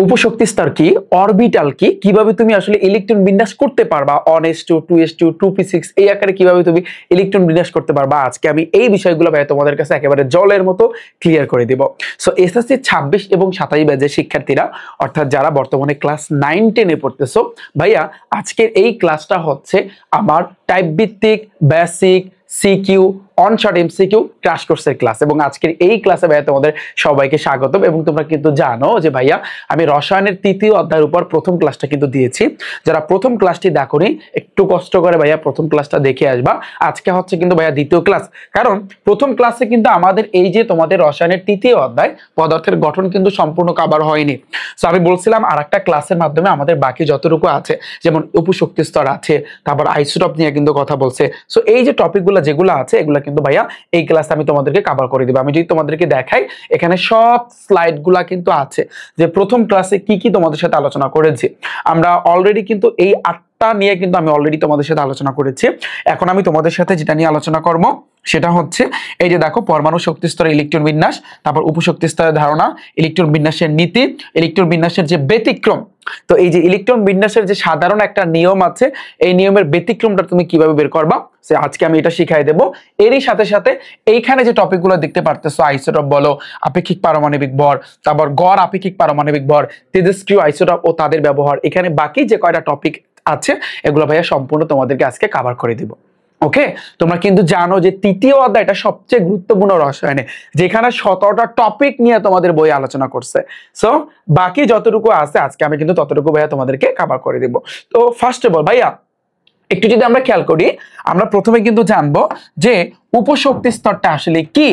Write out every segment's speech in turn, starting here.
উপশক্তি স্তর কি, অরবিটাল কি, কিভাবে তুমি আসলে ইলেকট্রন বিন্যাস করতে পারবা 1s2 2s2 2p6 এই আকারে কিভাবে তুমি ইলেকট্রন বিন্যাস করতে পারবা, আজকে আমি এই বিষয়গুলো ভাই তোমাদের কাছে একেবারে জলের মতো ক্লিয়ার করে দিব। সো এসএসসি 26 এবং 27 ব্যাচের শিক্ষার্থীরা অর্থাৎ যারা বর্তমানে ক্লাস 9 10 এ পড়তেছো, ভাইয়া আজকের এই ক্লাসটা হচ্ছে আমার টাইপ ভিত্তিক বেসিক সিকিউ অনশর্ট এমসিকিউ ক্র্যাশ কোর্সের ক্লাস, এবং আজকের এই ক্লাসে ভাইয়া তোমাদের সবাইকে স্বাগতম। এবং তোমরা কিন্তু জানো যে ভাইয়া আমি রসায়নের 3য় অধ্যায়ের উপর প্রথম ক্লাসটা কিন্তু দিয়েছি। যারা প্রথম ক্লাসটি দেখোনি একটু কষ্ট করে ভাইয়া প্রথম ক্লাসটা দেখে আসবা। আজকে হচ্ছে কিন্তু ভাইয়া দ্বিতীয় ক্লাস, কারণ প্রথম ক্লাসে কিন্তু আমাদের এই যে তোমাদের রসায়নের 3য় অধ্যায় পদার্থের গঠন কিন্তু সম্পূর্ণ কভার হয়নি। সো আমি বলছিলাম আরেকটা ক্লাসের মাধ্যমে আমাদের বাকি যতটুকু আছে, যেমন উপশক্তি স্তর আছে, তারপর আইসোটপ নিয়ে কিন্তু কথা বলছে। সো এই যে টপিকগুলো যেগুলো আছে এগুলো কিন্তু ভাইয়া এই ক্লাসে আমি তোমাদেরকে কভার করে দিব। আমি যদি তোমাদেরকে দেখাই এখানে সব স্লাইডগুলা কিন্তু আছে যে প্রথম ক্লাসে কি কি তোমাদের সাথে আলোচনা করেছি। আমরা অলরেডি কিন্তু এই 8টা নিয়ে কিন্তু আমি অলরেডি তোমাদের সাথে আলোচনা করেছি। এখন আমি তোমাদের সাথে যেটা নিয়ে আলোচনা করব সেটা হচ্ছে এই যে দেখো পরমাণু শক্তি স্তরে ইলেকট্রন বিন্যাস, তারপর উপশক্তি স্তরের ধারণা, ইলেকট্রন বিন্যাসের নীতি, ইলেকট্রন বিন্যাসের যে ব্যতিক্রম। তো এই যে ইলেকট্রন বিন্যাসের যে সাধারণ একটা নিয়ম আছে, এই নিয়মের ব্যতিক্রমটা তুমি কিভাবে বের করবা সে আজকে আমি এটা শিখাই দেব। এরই সাথে সাথে এইখানে যে টপিকগুলো দেখতে পারতেছো, আইসোটপ বলো, আপেক্ষিক পারমাণবিক ভর, তারপর গড় আপেক্ষিক পারমাণবিক ভর, তেজস্ক্রিয় আইসোটপ ও তাদের ব্যবহার, এখানে বাকি যে কয়টা টপিক আছে এগুলো ভাইয়া সম্পূর্ণ তোমাদেরকে আজকে কভার করে দিব। ওকে, তোমরা কিন্তু জানো যে 3য় অধ্যায়টা সবচেয়ে গুরুত্বপূর্ণ রসায়নে, যেখানে 17টা টপিক নিয়ে তোমাদের বই আলোচনা করছে। সো বাকি যতটুকু আছে আজকে আমি কিন্তু ততটুকু ভাইয়া তোমাদেরকে কভার করে দিব। তো ফার্স্ট অফ অল ভাইয়া একটু যদি আমরা খেয়াল করি, আমরা প্রথমে কিন্তু জানবো যে উপশক্তি স্তরটা আসলে কি।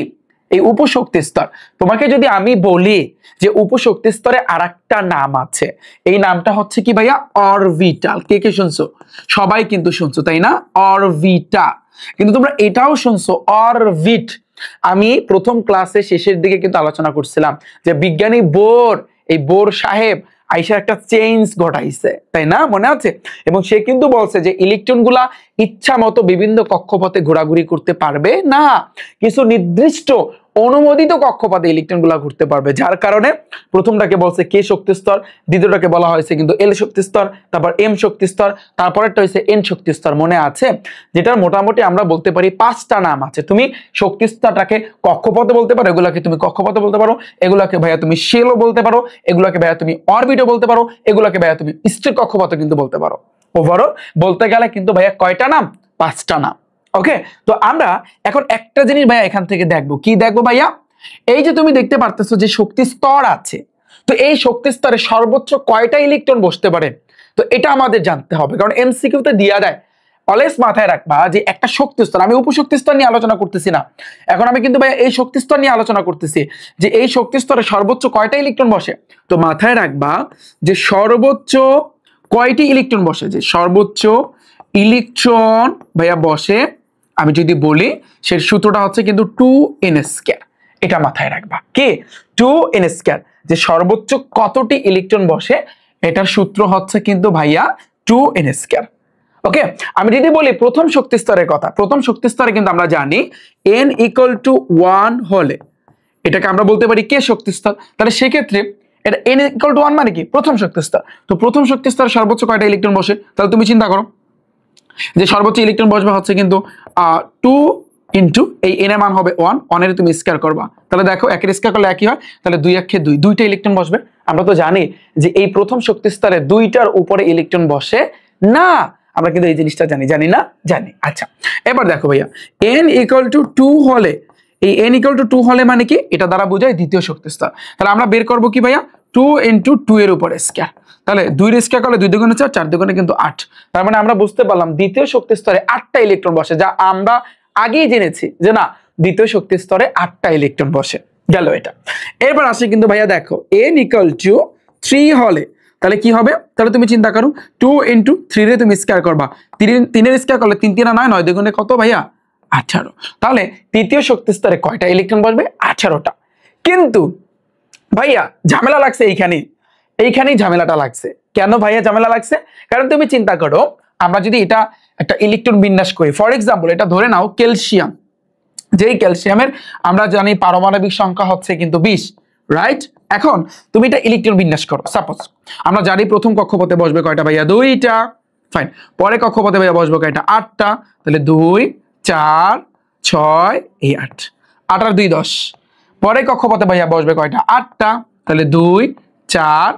এই উপশক্তি স্তর, তোমাকে যদি আমি বলি যে উপশক্তি স্তরে আরেকটা নাম আছে, এই নামটা হচ্ছে কি ভাইয়া অরবিটাল। কে কে শুনছো? সবাই কিন্তু শুনছো তাই না? অরবিটাল। কিন্তু তোমরা এটাও শুনছো অরবিট। আমি প্রথম ক্লাসে শেষের দিকে কিন্তু আলোচনা করছিলাম যে বিজ্ঞানী বোর, এই বোর সাহেব আইসা একটা চেঞ্জ ঘটাইছে, তাই না? মনে আছে? এবং সে কিন্তু বলছে যে ইলেকট্রন গুলা ইচ্ছা মতো বিভিন্ন কক্ষপথে ঘোরাঘুরি করতে পারবে না, কিছু নির্দিষ্ট অনুমোদিত কক্ষপথে ইলেকট্রন গুলা ঘুরতে পারবে। যার কারণে প্রথমটাকে বলছে কে শক্তি স্তর, দ্বিতীয়টাকে বলা হয়েছে কিন্তু এল শক্তি স্তর, তারপর এম শক্তি স্তর, তারপরেরটা হয়েছে এন শক্তি স্তর। মনে আছে? যেটার মোটামুটি আমরা বলতে পারি 5টা নাম আছে। তুমি শক্তি স্তরটাকে কক্ষপথে বলতে পারো, এগুলাকে তুমি কক্ষপথে বলতে পারো, এগুলাকে ভাইয়া তুমি শেলও বলতে পারো, এগুলাকে ভাইয়া তুমি অরবিটও বলতে পারো, এগুলাকে ভাইয়া তুমি স্থির কক্ষপথে কিন্তু বলতে পারো। ওভারঅল বলতে গেলে কিন্তু ভাইয়া কয়টা নাম? 5টা নাম। ওকে, তো আমরা এখন একটা জিনিস ভাইয়া এখান থেকে দেখবো। কি দেখবো ভাইয়া? এই যে তুমি দেখতে পারতেছো যে শক্তি স্তর আছে, তো এই শক্তি স্তরে সর্বোচ্চ কয়টা ইলেকট্রন বসতে পারে, তো এটা আমাদের জানতে হবে, কারণ এমসিকিউতে দিয়া দেয়। অলওয়েজ মাথায় রাখবা যে একটা শক্তি স্তর, আমি উপশক্তি স্তর নিয়ে আলোচনা করতেছি না, এখন আমি কিন্তু ভাইয়া এই শক্তি স্তর নিয়ে আলোচনা করতেছি যে এই শক্তি স্তরে সর্বোচ্চ কয়টা ইলেকট্রন বসে। তো মাথায় রাখবা যে সর্বোচ্চ কয়টি ইলেকট্রন বসে, যে সর্বোচ্চ ইলেকট্রন ভাইয়া বসে আমি যদি বলি সে সূত্রটা হচ্ছে কিন্তু 2n²। এটা মাথায় রাখবা, কি 2n², যে সর্বোচ্চ কতটি ইলেকট্রন বসে এটার সূত্র হচ্ছে কিন্তু ভাইয়া 2n²। ওকে, আমি যদি বলি প্রথম শক্তি স্তরের কথা, প্রথম শক্তি স্তরে কিন্তু আমরা জানি n = 1 হলে এটাকে আমরা বলতে পারি কে শক্তি স্তর। তাহলে সেক্ষেত্রে এটা n = 1 মানে কি? প্রথম শক্তি স্তর। তো প্রথম শক্তি স্তরে সর্বোচ্চ কয়টা ইলেকট্রন বসে? তাহলে তুমি চিন্তা করো যে সর্বোচ্চ ইলেকট্রন বসবে হচ্ছে কিন্তু 2 ইন্টু এই n এর মান হবে 1, 1 এর তুমি স্কয়ার করবা, তাহলে দেখো একের স্কয়ার করলে একই হয়, তাহলে 2 একে 2, দুইটা ইলেকট্রন বসবে। আমরা তো জানি যে এই প্রথম শক্তি স্তরে 2টার উপরে ইলেকট্রন বসে না, আমরা কিন্তু এই জিনিসটা জানি না? জানি। আচ্ছা, এবার দেখো ভাইয়া n = 2 হলে, এই n = 2 হলে মানে কি? এটা দ্বারা বোঝায় দ্বিতীয় শক্তি স্তর। তাহলে আমরা বের করব কি ভাইয়া? 2 × 2 এর উপরে স্কয়ার। তাহলে 2 এর স্কয়ার করলে 2 × 4, 4 × কিন্তু 8। তার মানে আমরা বুঝতে পারলাম দ্বিতীয় শক্তি স্তরে 8টা ইলেকট্রন বসে, যা আমরা আগেই জেনেছি যে না, দ্বিতীয় শক্তি স্তরে 8টা ইলেকট্রন বসে। গেল এটা। এরপর আসে কিন্তু ভাইয়া দেখো n = 3 হলে তাহলে কি হবে? তাহলে তুমি চিন্তা করো 2 × 3 রে তুমি স্কয়ার করবা, 3 এর স্কয়ার করলে 3 × 9, 9 × কত ভাইয়া? 18। তাহলে তৃতীয় শক্তি স্তরে কয়টা ইলেকট্রন বসবে? 18টা। কিন্তু ভাইয়া ঝামেলা লাগছে এইখানেই ঝামেলাটা লাগছে। কেন ভাইয়া ঝামেলা লাগছে? কারণ তুমি চিন্তা করো, আমরা যদি এটা একটা ইলেকট্রন বিন্যাস করি, ফর এক্সাম্পল এটা ধরে নাও ক্যালসিয়াম, যেই ক্যালসিয়ামের আমরা জানি পারমাণবিক সংখ্যা হচ্ছে কিন্তু 20, রাইট? এখন তুমি এটা ইলেকট্রন বিন্যাস করো। সাপোজ আমরা জানি প্রথম কক্ষপথে বসবে কয়টা ভাইয়া? 2টা। ফাইন। পরে কক্ষপথে ভাইয়া বসবে কয়টা? 8টা। তাহলে 2 4 6 এই 8, 8 আর 2 10। পরে কক্ষপথে ভাইয়া বসবে কয়টা? 8টা। তাহলে 2 4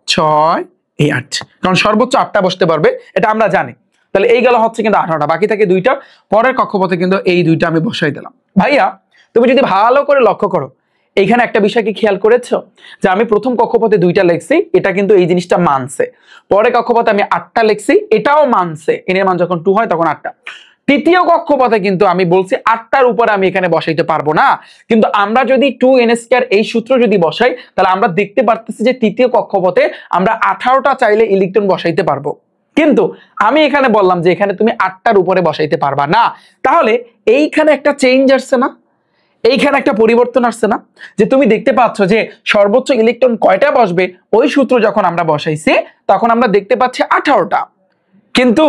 6 এই 8, কারণ সর্বোচ্চ 8টা বসতে পারবে, এটা আমরা জানি। তাহলে এই গেল হচ্ছে কিন্তু 18টা, বাকি থাকে 2টা। পরের কক্ষপথে কিন্তু এই 2টা আমি বসাই দিলাম। ভাইয়া তুমি যদি ভালো করে লক্ষ্য করো, এইখানে একটা বিষয় কি খেয়াল করেছো যে আমি প্রথম কক্ষপথে 2টা লিখছি, এটা কিন্তু এই জিনিসটা মানছে। পরে কক্ষপথে আমি 8টা লিখছি, এটাও মানছে। এর মান যখন 2 হয় তখন 8টা। তৃতীয় কক্ষপথে কিন্তু আমি বলছি 8টার উপরে আমি এখানে বসাইতে পারবো না, কিন্তু আমরা যদি 2n² এই সূত্র যদি বসাই, তাহলে আমরা দেখতে পারতেছি যে তৃতীয় কক্ষপথে আমরা 18টা চাইলে ইলেকট্রন বসাইতে পারবো। কিন্তু আমি এখানে বললাম যে এখানে তুমি 8টার উপরে বসাইতে পারবা না। তাহলে এইখানে একটা চেঞ্জ আসছে না? এইখানে একটা পরিবর্তন আসছে না? যে তুমি দেখতে পাচ্ছ যে সর্বোচ্চ ইলেকট্রন কয়টা বসবে ওই সূত্র যখন আমরা বসাইছি তখন আমরা দেখতে পাচ্ছি 18টা, কিন্তু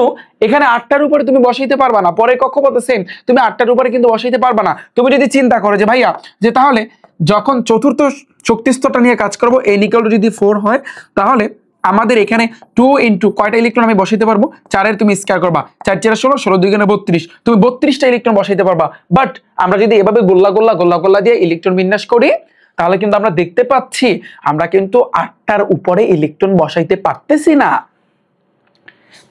এখানে 8টার উপরে তুমি বসাইতে পারবা না। পরে কক্ষপথে সেম, তুমি 8টার উপরে কিন্তু বসাইতে পারবা না। তুমি যদি চিন্তা করো যে ভাইয়া যে তাহলে যখন চতুর্থ শক্তিস্তরটা নিয়ে কাজ করবো, n = যদি 4 হয়, তাহলে আমাদের এখানে 2 ইন্টু কয়টা ইলেকট্রন আমি বসাইতে পারবো? 4-এর তুমি স্কয়ার করবা, 4 4 16, 16 2 32, তুমি 32টা ইলেকট্রন বসাইতে পারবা। বাট আমরা যদি এভাবে গোল্লা গোল্লা গোল্লা গোল্লা দিয়ে ইলেকট্রন বিন্যাস করি, তাহলে কিন্তু আমরা দেখতে পাচ্ছি আমরা কিন্তু 8টার উপরে ইলেকট্রন বসাইতে পারতেছি না।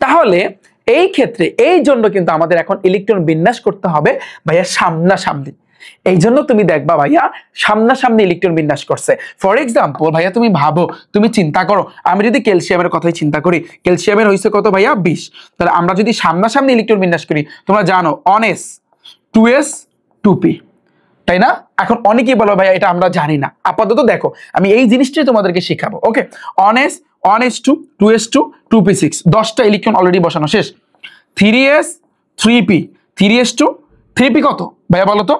তাহলে এই ক্ষেত্রে এই জন্য কিন্তু আমাদের এখন ইলেকট্রন বিন্যাস করতে হবে ভাইয়া সামনাসামনি। এই জন্য তুমি দেখবা ভাইয়া সামনাসামনি ইলেকট্রন বিন্যাস করছে। ফর এক্সাম্পল ভাইয়া তুমি ভাবো, তুমি চিন্তা করো, আমি যদি ক্যালসিয়ামের কথাই চিন্তা করি, ক্যালসিয়ামের হয়েছে কত ভাইয়া? 20। তাহলে আমরা যদি সামনাসামনি ইলেকট্রন বিন্যাস করি, তোমরা জানো 1s 2s 2p, তাই না? এখন অনেকেই বলো ভাইয়া এটা আমরা জানি না। আপাতত দেখো আমি এই জিনিসটাই তোমাদেরকে শেখাবো। ওকে, 1s 1s2 2s2 2p6, 10টা ইলেকট্রন অলরেডি বসানো শেষ। 3s 3p 3s2 3p কত ভাইয়া বলো তো?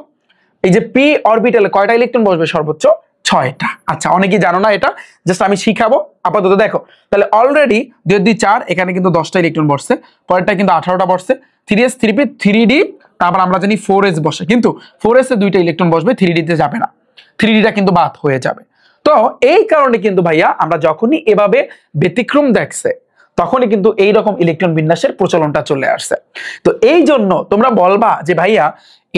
এই যে p অরবিটালে কয়টা ইলেকট্রন বসবে? সর্বোচ্চ 6টা। আচ্ছা, অনেকেই জানো না এটা, জাস্ট আমি শিখাবো। আপাতত দেখো, তাহলে অলরেডি 2 2 4, এখানে কিন্তু 10টা ইলেকট্রন বসছে, পরেরটা কিন্তু 18টা বসছে। 3s 3p 3d, তারপর আমরা জানি 4s বসে, কিন্তু 4s এ 2টা ইলেকট্রন বসবে, 3d তে যাবে না, 3dটা কিন্তু বাদ হয়ে যাবে। তো এই কারণে কিন্তু ভাইয়া আমরা যখনই এভাবে ব্যতিক্রম দেখছে, তখনই কিন্তু এইরকম ইলেকট্রন বিন্যাসের প্রচলনটা চলে আসছে। তো এই জন্য তোমরা বলবা যে ভাইয়া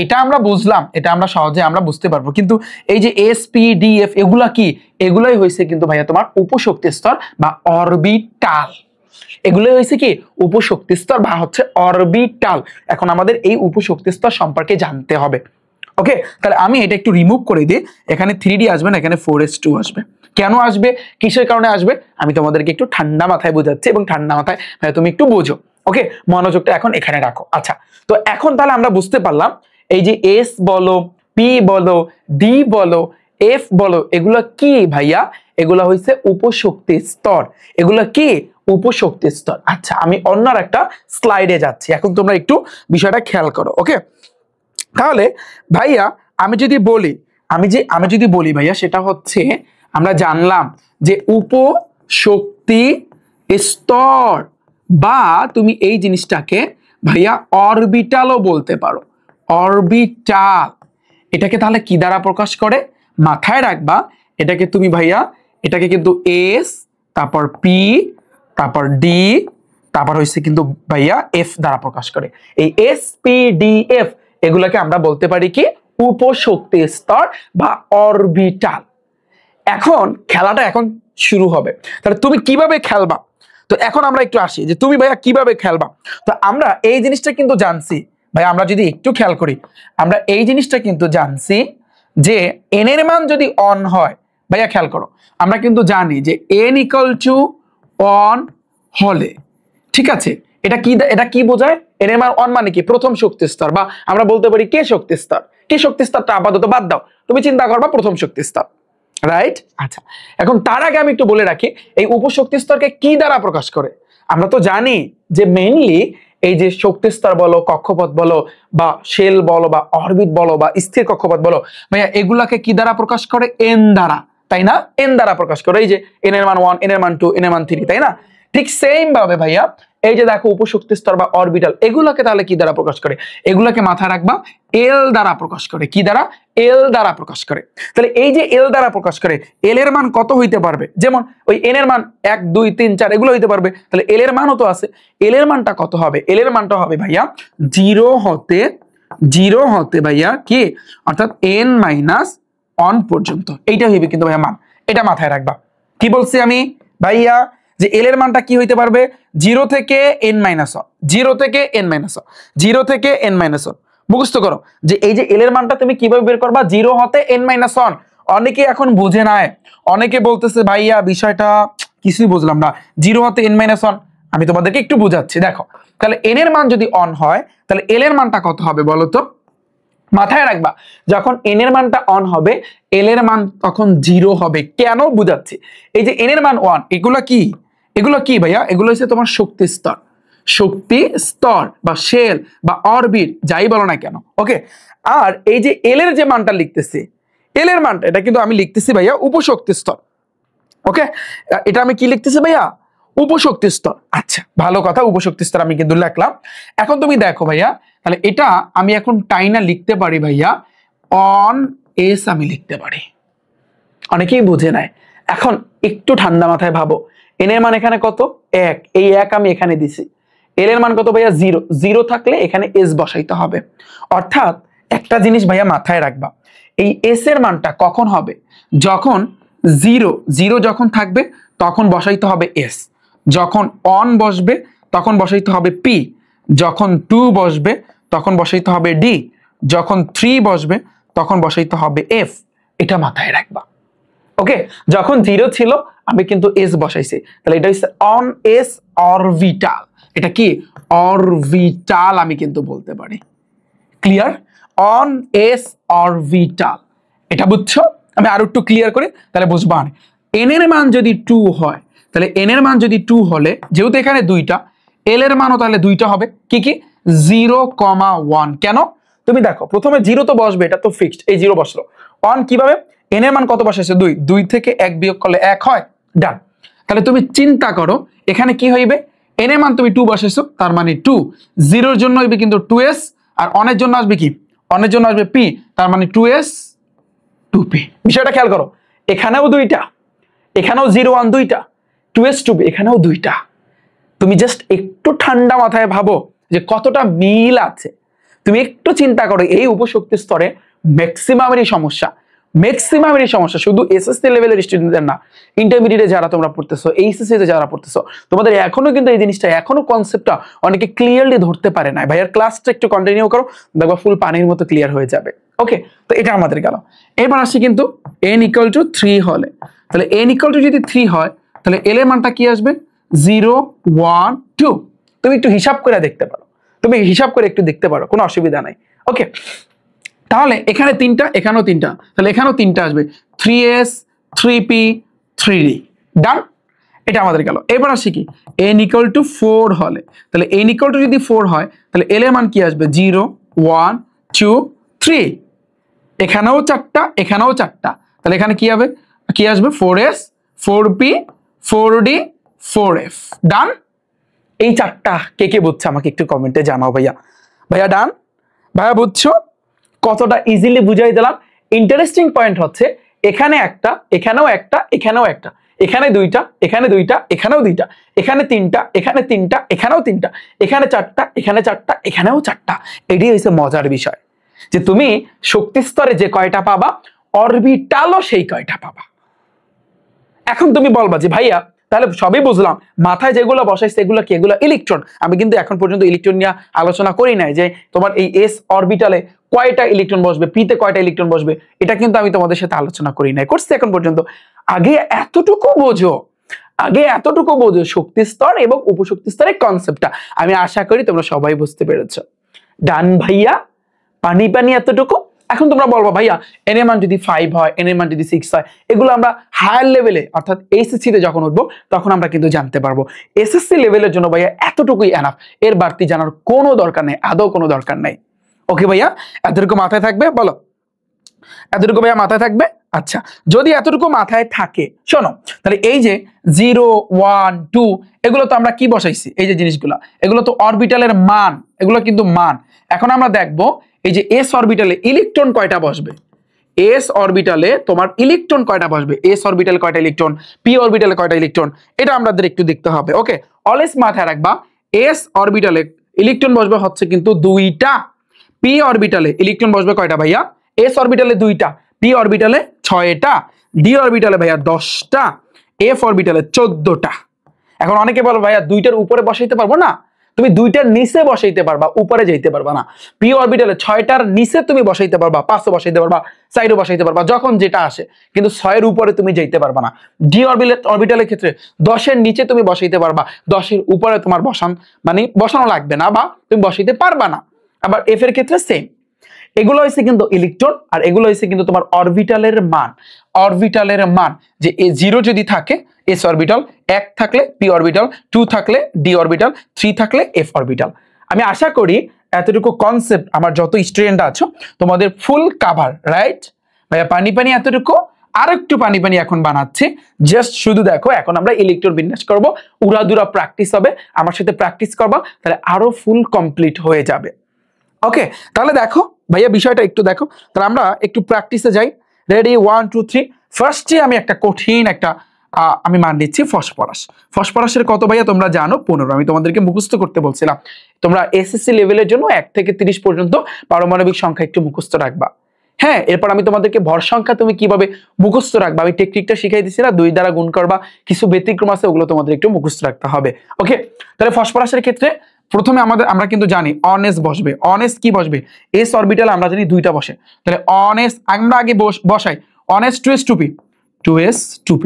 এটা আমরা বুঝলাম, এটা আমরা সহজে আমরা বুঝতে পারবো, কিন্তু এই যে s p d f এগুলা কি? এগুলাই হয়েছে কিন্তু ভাইয়া তোমার উপশক্তি স্তর বা অরবিটাল। এগুলোই হয়েছে কি? উপশক্তি স্তর বা হচ্ছে অরবিটাল। এখন আমাদের এই উপশক্তি স্তর সম্পর্কে জানতে হবে। ওকে, তাহলে আমি এটা একটু রিমুভ করে দিই। এখানে 3d আসবে না, এখানে 4s2 আসবে। কেন আসবে, কিসের কারণে আসবে, আমি তোমাদেরকে একটু ঠান্ডা মাথায় বোঝাচ্ছি, এবং ঠান্ডা মাথায় ভাই তুমি একটু বোঝো। ওকে, মনোযোগটা এখন এখানে রাখো। আচ্ছা, তো এখন তাহলে আমরা বুঝতে পারলাম এই যে s বলো, p বলো, d বলো, f বলো, এগুলো কি ভাইয়া? এগুলো হইছে উপশক্তি স্তর। এগুলো কি? উপশক্তি স্তর। আচ্ছা, আমি অন্য একটা স্লাইডে যাচ্ছি, এখন তোমরা একটু বিষয়টা খেয়াল করো। ওকে, তাহলে ভাইয়া আমি যদি বলি ভাইয়া, সেটা হচ্ছে আমরা জানলাম যে উপশক্তি স্তর, বা তুমি এই জিনিসটাকে ভাইয়া অরবিটালও বলতে পারো। অরবিটাল এটাকে তাহলে কি দ্বারা প্রকাশ করে? মাথায় রাখবা, এটাকে তুমি ভাইয়া, এটাকে কিন্তু s, তারপর p, তারপর d, তারপর হচ্ছে কিন্তু ভাইয়া f দ্বারা প্রকাশ করে। এই s p d f এগুলাকে আমরা বলতে পারি কি? উপশক্তি স্তর বা অরবিটাল। এখন খেলাটা এখন শুরু হবে, তাহলে তুমি কিভাবে খেলবা? তো এখন আমরা একটু আসি যে তুমি ভাইয়া কিভাবে খেলবা। তো আমরা এই জিনিসটা কিন্তু জানছি ভাই, আমরা যদি একটু খেয়াল করি, আমরা এই জিনিসটা কিন্তু জানছি যে n এর মান যদি অন হয়, ভাইয়া খেয়াল করো, আমরা কিন্তু জানি যে n = অন হলে, ঠিক আছে, এটা কি বোঝায়? n এর মান অন মানে কি? প্রথম শক্তি স্তর, বা আমরা বলতে পারি কে শক্তি স্তর। কে শক্তি স্তরটা আপাতত বাদ দাও, তুমি চিন্তা করবা প্রথম শক্তি স্তর, রাইট? আচ্ছা, এখন তার আগে আমি একটু বলে রাখি এই উপশক্তি স্তরকে কি দ্বারা প্রকাশ করে। আমরা তো জানি যে মেইনলি এই যে শক্তি স্তর বলো, কক্ষপথ বলো, বা শেল বলো, বা অরবিট বলো, বা স্থির কক্ষপথ বলো, ভাইয়া এগুলাকে কি দ্বারা প্রকাশ করে? n দ্বারা, তাই না? n দ্বারা প্রকাশ করে। এই যে n এর মান 1, n এর মান 2, n এর মান 3, তাই না? ঠিক সেম ভাবে ভাইয়া এই যে দেখো উপশক্তি স্তর বা অরবিটাল, এগুলোকে তাহলে কি দ্বারা প্রকাশ করে? এগুলোকে মাথায় রাখবা, এল দ্বারা প্রকাশ করে। কি দ্বারা? এল দ্বারা প্রকাশ করে। তাহলে এই যে এল দ্বারা প্রকাশ করে, এল এর মান কত হইতে পারবে? যেমন ওই এন এর মান 1 2 3 4 এগুলো হইতে পারবে, তাহলে এল এর মানও তো আছে। এল এর মানটা কত হবে? এল এর মানটা হবে ভাইয়া 0 হতে ভাইয়া কি, অর্থাৎ n-1 পর্যন্ত, এইটা হইবে কিন্তু ভাইয়া মান। এটা মাথায় রাখবা। কি বলছি আমি ভাইয়া? যে এল এর মানটা কি হইতে পারবে? 0 থেকে n-1, 0 থেকে n-1, 0 থেকে n-1। মুখস্থ করো যে এই যে এল এর মানটা তুমি কিভাবে বের করবা? 0 হতে n-1। অনেকে এখন বুঝে নাই, অনেকে বলতেছে ভাইয়া বিষয়টা কিছুই বুঝলাম না, 0 হতে n-1। আমি তোমাদেরকে একটু বুঝাচ্ছি, দেখো। তাহলে n এর মান যদি অন হয়, তাহলে এল এর মানটা কত হবে বলো তো? মাথায় রাখবা, যখন n এর মানটা অন হবে, এল এর মান তখন 0 হবে। কেন? বুঝাচ্ছি। এই যে n এর মান 1, এগুলো কি ভাইয়া? এগুলো হচ্ছে তোমার শক্তি স্তর, শক্তি স্তর বা শেল বা অরবিট যাই বলো না কেন। ওকে, আর এই যে এল এর যে মানটা লিখতেছি, এল এর মানটা এটা কিন্তু আমি লিখতেছি ভাইয়া উপশক্তি স্তর। ওকে, এটা আমি কি লিখতেছি ভাইয়া? উপশক্তি স্তর। আচ্ছা, ভালো কথা, উপশক্তি স্তর আমি কিন্তু লিখলাম। এখন তুমি দেখো ভাইয়া, তাহলে এটা আমি এখন টাইনা লিখতে পারি ভাইয়া অন এস, আমি লিখতে পারি। অনেকেই বুঝে নাই। এখন একটু ঠান্ডা মাথায় ভাবো, এন এর মান এখানে কত? 1, এই 1 আমি এখানে দিছি। এল এর মান কত ভাইয়া? 0, 0 থাকলে এখানে এস বসাইতে হবে। অর্থাৎ একটা জিনিস ভাইয়া মাথায় রাখবা, এই এস এর মানটা কখন হবে? যখন 0 যখন থাকবে তখন বসাইতে হবে এস, যখন অন বসবে তখন বসাইতে হবে পি, যখন 2 বসবে তখন বসাইতে হবে ডি, যখন 3 বসবে তখন বসাইতে হবে এফ। এটা মাথায় রাখবা। ওকে, যখন 0 ছিল আমি কিন্তু এস বসাইছি, তাহলে এটা হচ্ছে অন এস অরবিটাল। এটা কি? অরবিটাল আমি কিন্তু বলতে পারি। ক্লিয়ার? অন এস অরবিটাল, এটা বুঝছো? আমি আরো একটু ক্লিয়ার করি তাহলে বুঝবা। এন এর মান যদি 2 হয়, তাহলে এন এর মান যদি 2 হলে, যেহেতু এখানে 2টা, এল এর মানও তাহলে 2টা হবে। কি কি? 0,1। কেন? তুমি দেখো, প্রথমে 0 তো বসবে, এটা তো ফিক্সড, এই 0 বসলো। 1 কিভাবে? এন এর মান কত বসাইছে? 2, 2 থেকে 1 বিয়োগ করলে 1 হয়। ডান। তাহলে তুমি চিন্তা করো এখানে কি হইবে? এন এর মান তুমি 2 বসাইছো, তার মানে 2, 0 এর জন্য হইবে কিন্তু 2s, আর অনের জন্য আসবে কি? অনের জন্য আসবে পি, তার মানে 2s 2p। বিষয়টা খেয়াল করো, এখানেও 2টা, এখানেও 0 1 2টা, 2s 2p, এখানেও 2টা। তুমি জাস্ট একটু ঠান্ডা মাথায় ভাবো যে কতটা মিল আছে। তুমি একটু চিন্তা করো, এই উপশক্তি স্তরে ম্যাক্সিমামেরই সমস্যা শুধু এসএসসি লেভেলের স্টুডেন্টদের না, ইন্টারমিডিয়েটে যারা তোমরা পড়তেছো, এইচএসসি তে যারা পড়তেছো, তোমাদের এখনো কিন্তু এই জিনিসটা, এখনো কনসেপ্টটা অনেকে ক্লিয়ারলি ধরতে পারে না। ভাইয়ার ক্লাসটা একটু কন্টিনিউ করো, দেখবা ফুল পানির মতো ক্লিয়ার হয়ে যাবে। ওকে, তো এটা আমাদের গেল। এবার আসি কিন্তু n = 3 হলে, তাহলে n = যদি 3 হয়, তাহলে এল এর মানটা কি আসবে? 0 1 2। তুমি একটু হিসাব করে দেখতে পারো, একটু দেখতে পারো, কোনো অসুবিধা নাই। ওকে, তাহলে এখানে 3টা, এখানেও 3টা, তাহলে এখানেও 3টা আসবে, 3s 3p 3d। ডান, এটা আমাদের গেল। এবার আসি কি, n = 4 হলে, তাহলে n = যদি 4 হয়, তাহলে এল এর মান কি আসবে? 0 1 2 3। এখানেও 4টা, এখানেও 4টা, তাহলে এখানে কি হবে? কি আসবে? 4s 4p 4d 4f। ডান। এই 4টা কে কে বুঝছে আমাকে একটু কমেন্টে জানাও ভাইয়া। ডান? ভাইয়া বুঝছো? কতটা ইজিলি বুঝাই দিলাম। ইন্টারেস্টিং পয়েন্ট হচ্ছে এখানে একটা, এখানেও একটা, এখানেও একটা, এখানে 2টা, এখানে 2টা, এখানেও 2টা, এখানে 3টা, এখানে 3টা, এখানেও 3টা, এখানে 4টা, এখানে 4টা, এখানেও 4টা। এটাই হচ্ছে মজার বিষয়, যে তুমি শক্তি স্তরে যে কয়টা পাবা, অরবিটালও সেই কয়টা পাবা। এখন তুমি বলবা যে ভাইয়া তাহলে সবই বুঝলাম, মাথায় যেগুলো বসাইছে এগুলো কি? এগুলো ইলেকট্রন। আমি কিন্তু এখন পর্যন্ত ইলেকট্রন নিয়ে আলোচনা করি নাই, যে তোমার এই এস অরবিটালে কয়টা ইলেকট্রন বসবে, পিতে কয়টা ইলেকট্রন বসবে, এটা কিন্তু আমি তোমাদের সাথে আলোচনা করি নাই, করছি এখন পর্যন্ত। আগে এতটুকু বোঝো শক্তি স্তর এবং উপশক্তি স্তরের কনসেপ্টটা। আমি আশা করি তোমরা সবাই বুঝতে পেরেছো। ডান ভাইয়া? পানি এতটুকু। এখন তোমরা বলবো ভাইয়া এন এর মান যদি 5 হয়, এন এর মান যদি 6 হয়, এগুলো আমরা হায়ার লেভেলে অর্থাৎ এইচএসসি তে যখন উঠবো তখন আমরা কিন্তু জানতে পারবো। এসএসসি লেভেলের জন্য ভাইয়া এতটুকুই এনাফ, এর বাড়তি জানার কোনো দরকার নেই, আদৌ কোনো দরকার নেই। ওকে ভাইয়া, এতটুকু মাথায় থাকবে? বলো, এতটুকু ভাইয়া মাথায় থাকবে? আচ্ছা, যদি এতটুকু মাথায় থাকে, শোনো তাহলে এই যে 0 1 2 এগুলো তো আমরা কি বসাইছি, এই যে জিনিসগুলো এগুলো তো অরবিটালের মান, এগুলো কিন্তু মান। এখন আমরা দেখবো এই যে এস অরবিটালে ইলেকট্রন কয়টা বসবে, এস অরবিটালে তোমার ইলেকট্রন কয়টা বসবে, এস অরবিটালে কয়টা ইলেকট্রন, পি অরবিটালে কয়টা ইলেকট্রন, এটা আমাদের একটু দেখতে হবে। ওকে, অলওয়েজ মাথায় রাখবা এস অরবিটালে ইলেকট্রন বসবে হচ্ছে কিন্তু দুইটা, পি অরবিটালে ইলেকট্রন বসবে কয়টা ভাইয়া, এস অরবিটালে দুইটা, পি অরবিটালে 6টা, ডি অরবিটালে ভাইয়া 10টা, এফ অরবিটালে 14টা। এখন অনেকে বলো ভাইয়া দুইটার উপরে বসাইতে পারবো না, তুমি দুইটার নিচে বসাইতে পারবা, উপরে যাইতে পারবা না। পি অরবিটালে 6টার নিচে তুমি বসাইতে পারবা, 5ও বসাইতে পারবা, 4ও বসাইতে পারবা, যখন যেটা আসে, কিন্তু 6এর উপরে তুমি যাইতে পারবা না। ডি অরবিটালের ক্ষেত্রে 10এর নিচে তুমি বসাইতে পারবা, 10এর উপরে তোমার বসানো লাগবে না বা তুমি বসাইতে পারবা না। আবার এফ এর ক্ষেত্রে সেম। এগুলো হচ্ছে কিন্তু ইলেকট্রন, আর এগুলো হচ্ছে কিন্তু তোমার অরবিটালের মান। অরবিটালের মান যে 0 যদি থাকে এস অরবিটাল, 1 থাকলে পি অরবিটাল, 2 থাকলে ডি অরবিটাল, 3 থাকলে এফ অরবিটাল। আমি আশা করি এতটুকু কনসেপ্ট আমার যত স্টুডেন্ট আছো তোমাদের ফুল কাভার, রাইট? ভাইয়া পানি পানি এতটুকু, আর একটু পানি পানি এখন বানাচ্ছে, জাস্ট শুধু দেখো এখন আমরা ইলেকট্রন বিন্যাস করব, উড়াদুরা প্র্যাকটিস হবে, আমার সাথে প্র্যাকটিস করবা, তাহলে আরো ফুল কমপ্লিট হয়ে যাবে। ওকে, তাহলে দেখো ভাইয়া বিষয়টা একটু দেখো, তাহলে আমরা একটু প্র্যাকটিসে যাই। রেডি, 1 2 3। ফার্স্টে আমি একটা কঠিন একটা আমি মান দিচ্ছি ফসফরাস। ফসফরাসের কত ভাইয়া তোমরা জানো? 15। আমি তোমাদেরকে মুখস্থ করতে বলছিলাম, তোমরা এসএসসি লেভেলের জন্য 1 থেকে 30 পর্যন্ত পারমাণবিক সংখ্যা একটু মুখস্থ রাখবা। হ্যাঁ, এরপর আমি তোমাদেরকে ভর সংখ্যা তুমি কিভাবে মুখস্থ রাখবা আমি টেকনিকটা শিখাই দিচ্ছি না, 2 দ্বারা গুণ করবা, কিছু ব্যতিক্রম আছে ওগুলো তোমাদের একটু মুখস্থ রাখতে হবে। ওকে, তাহলে ফসফরাসের ক্ষেত্রে প্রথমে আমরা কিন্তু জানি অন এস বসবে। অন এস কি বসবে? এস অরবিটাল আমরা জানি 2টা বসে, তাহলে অন এস আমরা আগে বসাই on S 2s 2p 2s 2p,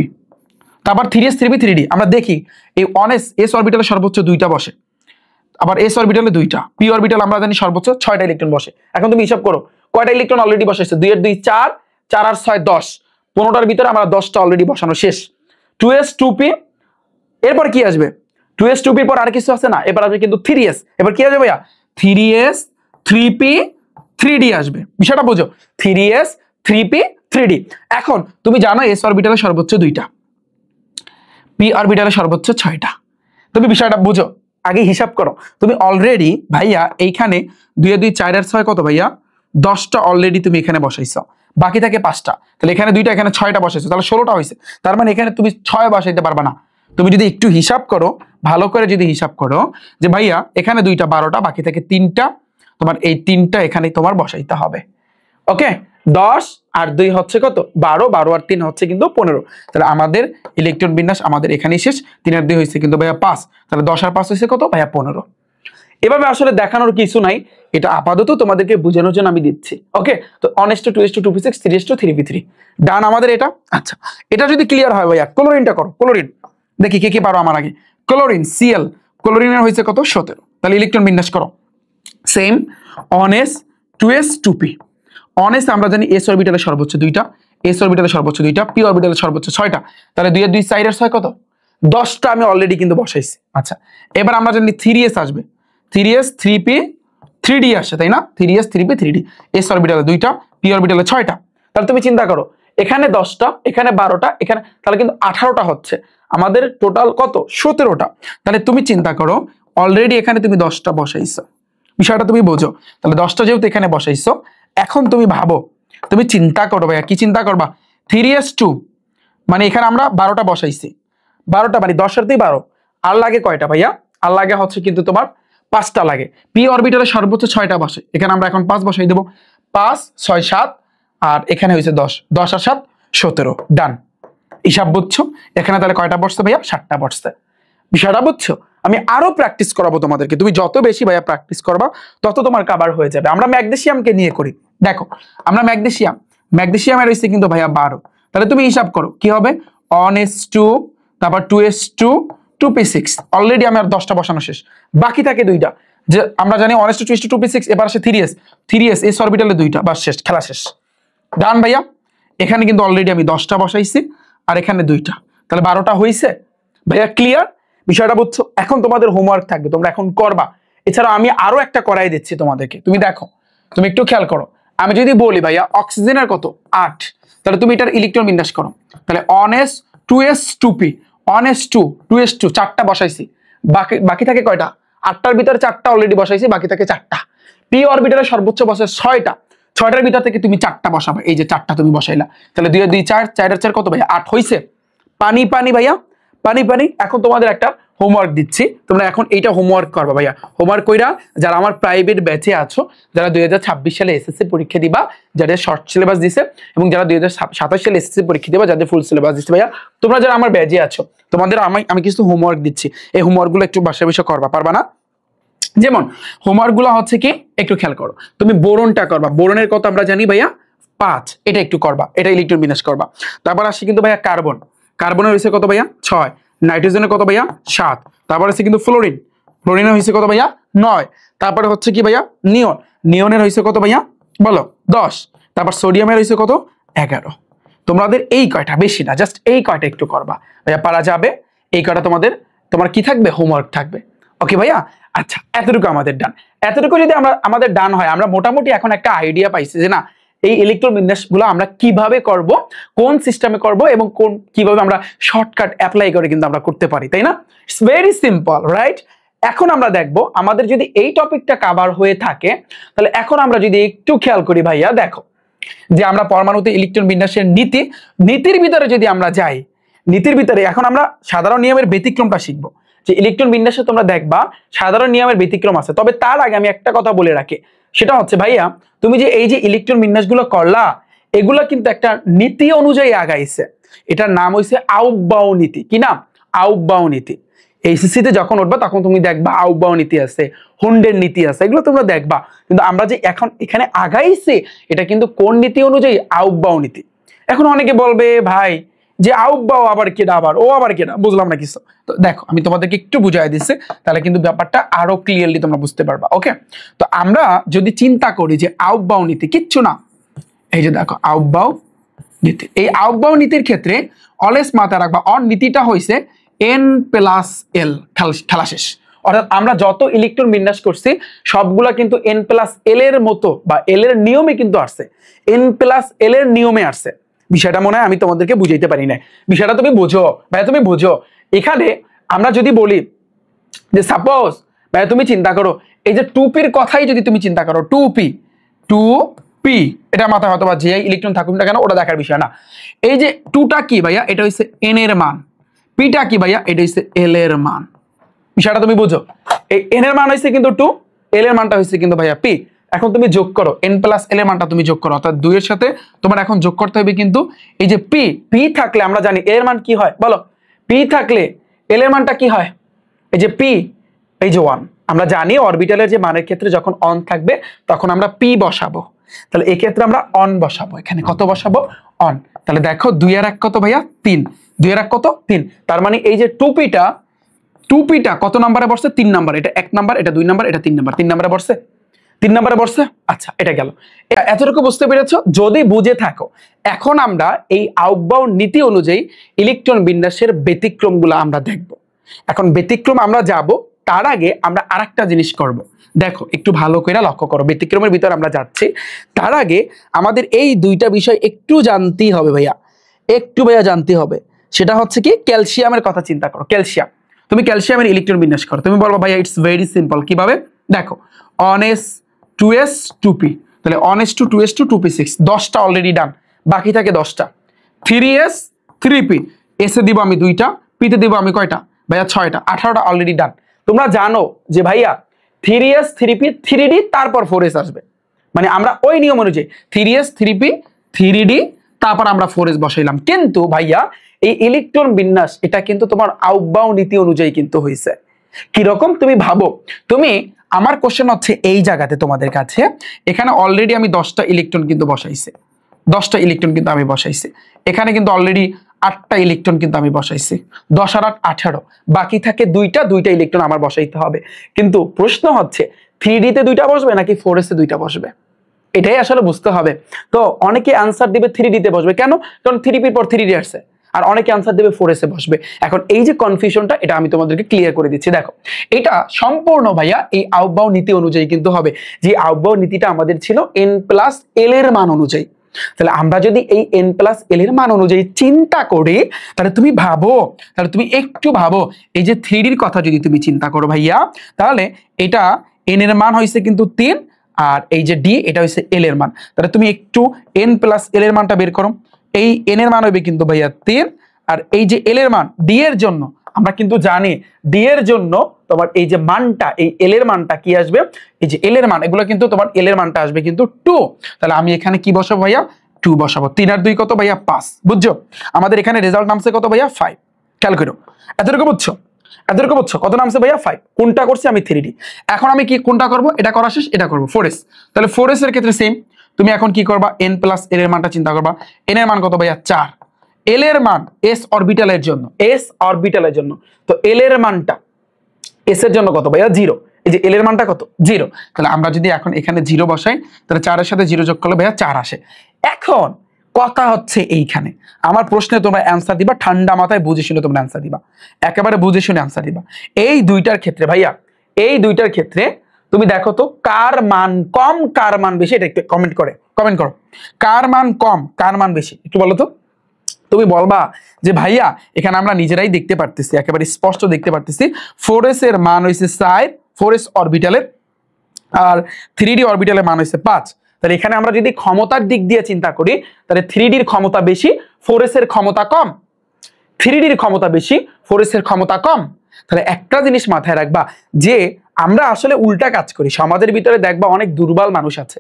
তারপর 3s 3p 3d। আমরা দেখি এই অন এস এস অরবিটালে সর্বোচ্চ 2টা বসে, আবার এস অরবিটালে 2টা, পি অরবিটাল আমরা জানি সর্বোচ্চ 6টা ইলেকট্রন বসে। এখন তুমি হিসাব করো কয়টা ইলেকট্রন অলরেডি বসাইছে, 2 এর 2 4, 4 আর 6 10, 15টার ভিতরে আমরা 10টা অলরেডি বসানো শেষ। 2s 2p, এরপর কি আসবে? 2s 2p পর আর কিছু আছে না, এবার আসবে কিন্তু 3s। এবার কি আসবে ভাইয়া? 3s 3p 3d আসবে। বিষয়টা বুঝো, 3s 3p 3d। এখন তুমি জানো এস অরবিটালে সর্বোচ্চ 2টা, পি অরবিটালে সর্বোচ্চ 6টা। তুমি বিষয়টা বুঝো, আগে হিসাব করো। তুমি অলরেডি ভাইয়া এইখানে 2 এর 2 4 আর 6 কত ভাইয়া? 10টা অলরেডি তুমি এখানে বসাইছো, বাকি থাকে 5টা, তাহলে এখানে 2টা এখানে 6টা বসাইছো, তাহলে 16টা হয়েছে। তার মানে এখানে তুমি 6 বসাইতে পারবা না। তুমি যদি একটু হিসাব করো, ভালো করে যদি হিসাব করো যে ভাইয়া এখানে 2টা 12টা, বাকি থাকে 3টা, তোমার এই 3টা এখানে তোমার বসাইতে হবে। ওকে, 10 আর 2 হচ্ছে কত? 12, 12 আর 3 হচ্ছে কিন্তু 15। তাহলে আমাদের ইলেকট্রন বিন্যাস আমাদের এখানেই শেষ। 3 আর 2 হয়েছে কিন্তু ভাইয়া 5, তাহলে 10 আর 5 হয়েছে কত ভাইয়া? 15। এভাবে আসলে দেখানোর কিছু নাই, এটা আপাতত তোমাদেরকে বোঝানোর জন্য আমি দিচ্ছি। ওকে, তো 1:2, 2:2, 2p6, 3:2, 3p3 ডান আমাদের এটা। আচ্ছা, এটা যদি ক্লিয়ার হয় ভাইয়া ক্লোরিনটা করো। ক্লোরিন দেখি কে কে পারো আমার আগে। ক্লোরিন Cl, ক্লোরিনের হয়েছে কত? 17। তাহলে ইলেকট্রন বিন্যাস করো সেম, অনএস 2s 2p। অনএস আমরা জানি এস অরবিটালে সর্বোচ্চ 2টা, এস অরবিটালে সর্বোচ্চ 2টা, পি অরবিটালে সর্বোচ্চ 6টা, তাহলে 2 এর 2 4 আর 6 কত? 10টা আমি অলরেডি কিন্তু বসাইছি। আচ্ছা, এবার আমরা জানি 3s আসবে, 3s 3p 3d আসছে, তাই না? 3s 3p 3d, এস অরবিটালে 2টা, পি অরবিটালে 6টা। তাহলে তুমি চিন্তা করো এখানে 10টা, এখানে 12টা, এখানে, তাহলে কিন্তু 18টা হচ্ছে আমাদের টোটাল কত? 17টা। তাহলে তুমি চিন্তা করো অলরেডি এখানে তুমি 10টা বসাইছো, বিষয়টা তুমি বোঝো। তাহলে 10টা যেহেতু এখানে বসাইছো, এখন তুমি ভাবো, তুমি চিন্তা করো ভাইয়া, কি চিন্তা করবা? 3s2 মানে এখানে আমরা 12টা বসাইছি, 12টা মানে 10 আর 2 12, আর লাগে কয়টা ভাইয়া? আর লাগে হচ্ছে কিন্তু তোমার 5টা লাগে। পি অরবিটালে সর্বোচ্চ 6টা বসে, এখানে আমরা এখন 5 বসাই দেবো, 5 6 7, আর এখানে হয়েছে 10, 10 আর 7 17। ডান, হিসাব বুঝছো? এখানে তাহলে কয়টা বসছে ভাইয়া? 7টা বসছে। বিষয়টা বুঝছো? আমি আরো প্র্যাকটিস করাবো তোমাদেরকে, তুমি যত বেশি ভাইয়া প্র্যাকটিস করবা তত তোমার কাভার হয়ে যাবে। আমরা ম্যাগনেসিয়ামকে নিয়ে করি, দেখো আমরা ম্যাগনেসিয়ামের হয়েছে কিন্তু ভাইয়া 12। তাহলে তুমি হিসাব করো কি হবে? OnS2, তারপর 2s2 2p6, অলরেডি আমার 10টা বসানো শেষ, বাকি থাকে 2টা। যে আমরা জানি OnS2 2s2 2p6, এবার আসে 3s এস অরবিটালে 2টা, বাস শেষ, খেলা শেষ। ডান ভাইয়া, এখানে কিন্তু অলরেডি আমি 10টা বসাইছি, আর এখানে 2টা, তাহলে 12টা হয়েছে। ভাইয়া ক্লিয়ার বিষয়টা বুঝছো? এখন তোমাদের হোমওয়ার্ক থাকবে, তোমরা এখন করবা। এছাড়া আমি আরো একটা করাই দিচ্ছি তোমাদেরকে, তুমি দেখো, তুমি একটু খেয়াল করো। আমি যদি বলি ভাইয়া অক্সিজেনের কত? 8, তাহলে তুমি এটার ইলেকট্রন বিন্যাস করো। তাহলে 1s 2s 2p 1s 2 2s 2 চারটা বসাইছি, বাকি থাকে কয়টা? 8টার ভিতরে 4টা অলরেডি বসাইছি, বাকি থাকে 4টা। p অরবিটালে সর্বোচ্চ বসে 6টা, 6টার ভিতর থেকে তুমি 4টা বসাবে। এই যে 4টা তুমি বসাইলা, তাহলে 2 2 4, 4 আর 4 কত ভাইয়া? 8 হইছে। পানি পানি ভাইয়া, পানি পানি। এখন তোমাদের একটা হোমওয়ার্ক দিচ্ছি, তোমরা এখন এইটা হোমওয়ার্ক করবা ভাইয়া। হোমওয়ার্ক কইরা যারা আমার প্রাইভেট ব্যাচে আছো, যারা 2026 সালে এসএসসি পরীক্ষা দিবা, যাদের শর্ট সিলেবাস দিছে, এবং যারা 2027 সালে এসএসসি পরীক্ষা দিবা যাদের ফুল সিলেবাস দিছে ভাইয়া, তোমরা যারা আমার ব্যাচে আছো, তোমাদের আমি কিছু হোমওয়ার্ক দিচ্ছি। এই হোমওয়ার্কগুলো একটু বাসায় বসে করবা, পারবা না? যেমন হোমওয়ার্ক গুলো হচ্ছে কি, একটু খেয়াল করো। তুমি বোরনটা করবা, বোরনের কত আমরা জানি ভাইয়া 5, এটা একটু করবা, এটা ইলেকট্রন বিন্যাস করবা। তারপর আসছে কিন্তু ভাইয়া কার্বন, কার্বনের হয়েছে কত ভাইয়া 6, নাইট্রোজেনের কত ভাইয়া 7, তারপর আছে কিন্তু ফ্লোরিন, ফ্লোরিনের হয়েছে কত ভাইয়া 9, তারপরে হচ্ছে কি ভাইয়া নিয়ন, নিয়নের হয়েছে কত ভাইয়া বলো 10, তারপর সোডিয়ামের হয়েছে কত 11। তোমাদের এই কয়টা, বেশি না, জাস্ট এই কয়টা একটু করবা ভাইয়া, পারা যাবে। এই কয়টা তোমার কি থাকবে, হোমওয়ার্ক থাকবে। ওকে ভাইয়া, আচ্ছা এতটুকু আমাদের ডান। এতটুকু যদি আমাদের ডান হয়, আমরা মোটামুটি এখন একটা আইডিয়া পাইছি যে না এই ইলেকট্রন বিন্যাসগুলো আমরা কিভাবে করব, কোন সিস্টেমে করব, এবং কিভাবে আমরা শর্টকাট অ্যাপ্লাই করে কিন্তু আমরা করতে পারি, তাই না? It's very simple, right? এখন আমরা দেখব আমাদের যদি এই টপিকটা কভার হয়ে থাকে, তাহলে এখন আমরা যদি একটু খেয়াল করি ভাইয়া, দেখো যে আমরা পরমাণুতে ইলেকট্রন বিন্যাসের নীতির ভিতরে যদি আমরা যাই, নীতির ভিতরে এখন আমরা সাধারণ নিয়মের ব্যতিক্রমটা শিখবো। যে ইলেকট্রন বিন্যাসে তোমরা দেখবা সাধারণ নিয়মের ব্যতিক্রম আছে, তবে তার আগে আমি একটা কথা বলে রাখি, সেটা হচ্ছে ভাইয়া তুমি যে এই যে ইলেকট্রন বিন্যাসগুলো করলা, এগুলা কিন্তু একটা নীতি অনুযায়ী আগাইছে। এটার নাম হইছে আউফবাউ নীতি। কি নাম? আউফবাউ নীতি। এইচএসসি তে যখন উঠবা তখন তুমি দেখবা আউফবাউ নীতি আছে, হুন্ডের নীতি আছে, এগুলো তোমরা দেখবা। কিন্তু আমরা যে এখন এখানে আগাইছি, এটা কিন্তু কোন নীতি অনুযায়ী? আউফবাউ নীতি। এখন অনেকে বলবে ভাই যে আউফবাউ আবার কেডা, আবার ও আবার কেডা, বুঝলাম না কিছু। তো দেখো আমি তোমাদেরকে একটু বুঝাই দিচ্ছি, তাহলে কিন্তু ব্যাপারটা আরো ক্লিয়ারলি তোমরা বুঝতে পারবা। ওকে, তো আমরা যদি চিন্তা করি যে আউফবাউ নীতি কিচ্ছু না, এই যে দেখো আউফবাউ নীতি, এই আউফবাউ নীতির ক্ষেত্রে অলওয়েজ মাথায় রাখবা নীতিটা হইছে n+l, খেলা শেষ। অর্থাৎ আমরা যত ইলেকট্রন বিন্যাস করছি সবগুলা কিন্তু n+l এর মতো বা l এর নিয়মে কিন্তু আসছে, n+l এর নিয়মে আসছে। বিষয়টা মনে হয় আমি তোমাদেরকে বুঝাইতে পারি না, বিষয়টা তুমি বোঝো ভাই, তুমি বোঝো। এখানে আমরা যদি বলি যে সাপোজ ভাই তুমি চিন্তা করো এই যে 2p-র কথাই যদি তুমি চিন্তা করো, 2p, এটা মাথায় হয়তো বা যে ইলেকট্রন থাকুক না কেন ওটা দেখার বিষয় না। এই যে 2টা কি ভাইয়া, এটা হচ্ছে n এর মান, p-টা কি ভাইয়া, এটা হচ্ছে l এর মান। বিষয়টা তুমি বুঝো, এই n এর মান হচ্ছে কিন্তু 2, l এর মানটা হচ্ছে কিন্তু ভাইয়া p। এখন তুমি যোগ করো n+l এর মানটা তুমি যোগ করো, অর্থাৎ 2 এর সাথে তোমার এখন যোগ করতে হবে কিন্তু এই যে p থাকলে আমরা জানি l এর মান কি হয় বলো, p থাকলে l এর মানটা কি হয়, এই যে p, এই যে 1। আমরা জানি অরবিটালের যে মানের ক্ষেত্রে যখন অন থাকবে তখন আমরা p বসাবো, তাহলে এই ক্ষেত্রে আমরা অন বসাবো। এখানে কত বসাবো? অন। তাহলে দেখো 2 আর 1 কত ভাইয়া 3, 2 আর 1 কত 3। তার মানে এই যে 2p-টা কত নম্বরে বসছে? 3 নম্বর। এটা 1 নম্বর, এটা 2 নম্বর, এটা 3 নম্বর, 3 নম্বরে বসছে, 3 নম্বরে বসছে। আচ্ছা এটা গেল, এতটুকু বুঝতে পেরেছো? যদি বুঝে থাকো, এখন আমরা এই আউফবাউ নীতি অনুযায়ী ইলেকট্রন বিন্যাসের ব্যতিক্রমগুলো আমরা দেখব। এখন ব্যতিক্রম আমরা যাব, তার আগে আমরা আরেকটা জিনিস করব। দেখো একটু ভালো করে লক্ষ্য করো, ব্যতিক্রমের ভিতর আমরা যাচ্ছি, তার আগে আমাদের এই দুইটা বিষয় একটু জানতেই হবে ভাইয়া, একটু ভাইয়া জানতে হবে। সেটা হচ্ছে কি, ক্যালসিয়ামের কথা চিন্তা করো। ক্যালসিয়াম, তুমি ক্যালসিয়ামের ইলেকট্রন বিন্যাস করো, তুমি বলবো ভাইয়া ইটস ভেরি সিম্পল। কিভাবে? দেখো 1s 2s 2p, তাহলে 1s2 2s2 2p6, 10টা অলরেডি ডান, বাকি থাকে 10টা। 3s 3p, এসে দিব আমি 2টা, পিতে দিব আমি কয়টা ভাইয়া 6টা, 18টা অলরেডি ডান। তোমরা জানো যে ভাইয়া 3s 3p 3d তারপর 4s আসবে, মানে আমরা ওই নিয়ম অনুযায়ী 3s 3p 3d তারপর আমরা 4s বসাইলাম। কিন্তু ভাইয়া এই ইলেকট্রন বিন্যাস এটা কিন্তু তোমার আউফবাউ নীতি অনুযায়ী কিন্তু হয়েছে। কিরকম তুমি ভাবো, তুমি আমার কোশ্চেন হচ্ছে এই জায়গাতে তোমাদের কাছে, এখানে অলরেডি আমি 10টা ইলেকট্রন কিন্তু বসাইছি, 10টা ইলেকট্রন কিন্তু আমি বসাইছি, এখানে কিন্তু অলরেডি 8টা ইলেকট্রন কিন্তু আমি বসাইছি, 10 আর 8 18, বাকি থাকে 2টা ইলেকট্রন আমার বসাইতে হবে। কিন্তু প্রশ্ন হচ্ছে 3d তে 2টা বসবে নাকি 4s এ 2টা বসবে, এটাই আসলে বুঝতে হবে। তো অনেকে আনসার দিবে 3d তে বসবে, কেন? কারণ 3p পর 3d আসছে। আর অনেকে আনসার দেবে 4s এ বসবে। এখন এই যে কনফিউশনটা, এটা আমি তোমাদেরকে ক্লিয়ার করে দিচ্ছি। দেখো এটা সম্পূর্ণ ভাইয়া এই আউফবাউ নীতি অনুযায়ী কিন্তু হবে, যে আউফবাউ নীতিটা আমাদের ছিল n+l এর মান অনুযায়ী। তাহলে আমরা যদি এই n প্লাস l এর মান অনুযায়ী চিন্তা করি, তাহলে তুমি ভাবো, তাহলে তুমি একটু ভাবো, এই যে 3D কথা যদি তুমি চিন্তা করো ভাইয়া, তাহলে এটা n এর মান হয়েছে কিন্তু 3, আর এই যে d এটা হয়েছে l এর মান। তাহলে তুমি একটু n প্লাস l এর মানটা বের করো। এই n এর মান হবে কিন্তু ভাইয়া 3, আর এই যে l এর মান d এর জন্য আমরা কিন্তু জানি d এর জন্য তোমার এই যে মানটা, এই l এর মানটা কি আসবে, এই যে l এর মান, এগুলো কিন্তু তোমার l এর মানটা আসবে কিন্তু 2। তাহলে আমি এখানে কি বসাবো ভাইয়া, 2 বসাবো। 3 আর 2 কত ভাইয়া 5, বুঝছো? আমাদের এখানে রেজাল্ট নামছে কত ভাইয়া 5। খেয়াল করো, এতটুকু বুঝছো? এতটুকু বুঝছো? কত নামছে ভাইয়া 5। কোনটা করছি আমি 3D। এখন আমি কি কোনটা করব, এটা করা শেষ, এটা করব 4s। তাহলে 4s এর ক্ষেত্রে সেম, তুমি এখন কি করবা, n প্লাস l এর মানটা চিন্তা করবা। n এর মান কত ভাইয়া 4, l এর মান s অরবিটালের জন্য, s অরবিটালের জন্য, তো l এর মানটা s এর জন্য কত ভাইয়া 0। এই যে l এর মানটা কত 0। তাহলে আমরা যদি এখন এখানে 0 বসাই, তাহলে 4 এর সাথে 0 যোগ করলে ভাইয়া 4 আসে। এখন কথা হচ্ছে এইখানে আমার প্রশ্নে তোমরা অ্যান্সার দিবা, ঠান্ডা মাথায় বুঝে শুনে তোমরা অ্যান্সার দিবা, একেবারে বুঝে শুনে অ্যান্সার দিবা। এই দুইটার ক্ষেত্রে ভাইয়া, এই দুইটার ক্ষেত্রে তুমি দেখো তো কার মান কম কার মান বেশি, এটা একটু কমেন্ট করো, কার মান কম কার মান বেশি একটু বলো তো। তুমি বলবা যে ভাইয়া এখানে আমরা নিজেরাই দেখতে পারতেছি, একেবারে স্পষ্ট দেখতে পারতেছি 4s এর মান হইছে 4, 4s অরবিটালের, আর 3D অরবিটালের মান হইছে 5। তাহলে এখানে আমরা যদি ক্ষমতার দিক দিয়ে চিন্তা করি, তাহলে 3D এর ক্ষমতা বেশি, 4s এর ক্ষমতা কম। 3D এর ক্ষমতা বেশি, 4s এর ক্ষমতা কম। তাহলে একটা জিনিস মাথায় রাখবা যে আমরা আসলে উল্টা কাজ করি। সমাজের ভিতরে দেখবা অনেক দুর্বল মানুষ আছে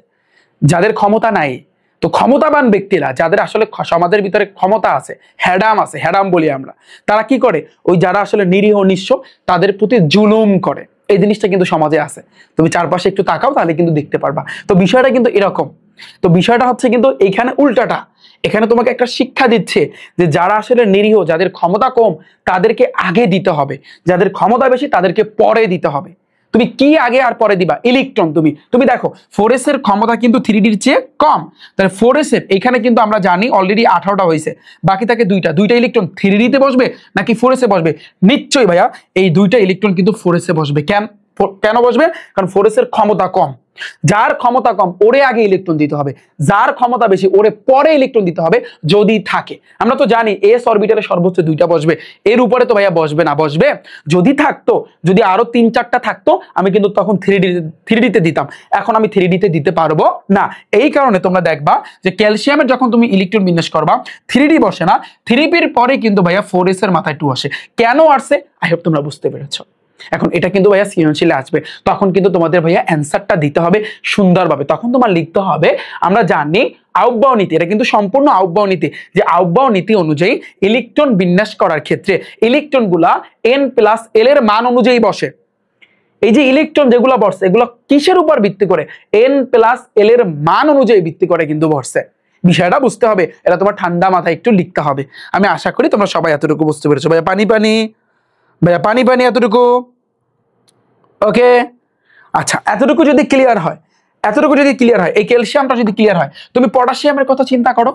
যাদের ক্ষমতা নাই, তো ক্ষমতাবান ব্যক্তিরা যাদের আসলে সমাজের ভিতরে ক্ষমতা আছে, হ্যাডাম আছে, হ্যাডাম বলি আমরা, তারা কি করে, ওই যারা আসলে নিরীহ নিঃস্ব তাদের প্রতি জুলুম করে। এই জিনিসটা কিন্তু সমাজে আছে, তুমি চারপাশে একটু তাকাও তাহলে কিন্তু দেখতে পারবা। তো বিষয়টা কিন্তু এরকম, তো বিষয়টা হচ্ছে কিন্তু এইখানে উল্টাটা। এখানে তোমাকে একটা শিক্ষা দিচ্ছে যে যারা আসলে নিরীহ, যাদের ক্ষমতা কম তাদেরকে আগে দিতে হবে, যাদের ক্ষমতা বেশি তাদেরকে পরে দিতে হবে। তুমি কি আগে আর পরে দিবা, ইলেকট্রন। তুমি দেখো 4s এর ক্ষমতা কিন্তু 3D এর চেয়ে কম, তাহলে 4s এর এখানে কিন্তু আমরা জানি অলরেডি 18টা হয়েছে, বাকি থাকে দুইটা ইলেকট্রন 3D তে বসবে নাকি 4s এ বসবে? নিশ্চয়ই ভাইয়া এই দুইটা ইলেকট্রন কিন্তু 4s এ বসবে। কেন বসবে? কারণ 4s এর ক্ষমতা কম, যার ক্ষমতা কম ওরে আগে ইলেকট্রন দিতে হবে, যার ক্ষমতা বেশি ওরে পরে ইলেকট্রন দিতে হবে যদি থাকে। আমরা তো জানি s অরবিটালে সর্বোচ্চ 2টা বসবে, এর উপরে তো ভাইয়া বসবে না। বসবে যদি থাকতো, যদি আরো 3-4টা থাকতো আমি কিন্তু তখন 3D তে দিতাম, এখন আমি 3D তে দিতে পারবো না। এই কারণে তোমরা দেখবা যে ক্যালসিয়ামের যখন তুমি ইলেকট্রন বিন্যাস করবা 3D বসে না, 3D এর পরে কিন্তু ভাইয়া 4s এর মাথায় 2 আসে। কেন আসছে আই হোপ তোমরা বুঝতে পেরেছো। এখন এটা কিন্তু ভাইয়া সৃজনশীলে আসবে, তখন কিন্তু তোমাদের ভাইয়া অ্যান্সারটা দিতে হবে সুন্দরভাবে। তখন তোমার লিখতে হবে, আমরা জানি আউটবাউ নীতি, এটা কিন্তু সম্পূর্ণ আউটবাউ নীতি, যে আউটবাউ নীতি অনুযায়ী ইলেকট্রন বিন্যাস করার ক্ষেত্রে ইলেকট্রনগুলা n প্লাস l এর মান অনুযায়ী বসে। এই যে ইলেকট্রন যেগুলো বসছে এগুলো কিসের উপর ভিত্তি করে? n প্লাস l এর মান অনুযায়ী ভিত্তি করে কিন্তু বসছে। বিষয়টা বুঝতে হবে, এটা তোমার ঠান্ডা মাথায় একটু লিখতে হবে। আমি আশা করি তোমরা সবাই এতটুকু বুঝতে পেরেছো। ভাইয়া পানি এতটুকু ওকে। আচ্ছা, এতটুকু যদি ক্লিয়ার হয়, এই ক্যালসিয়ামটা যদি ক্লিয়ার হয়, তুমি পটাশিয়ামের কথা চিন্তা করো।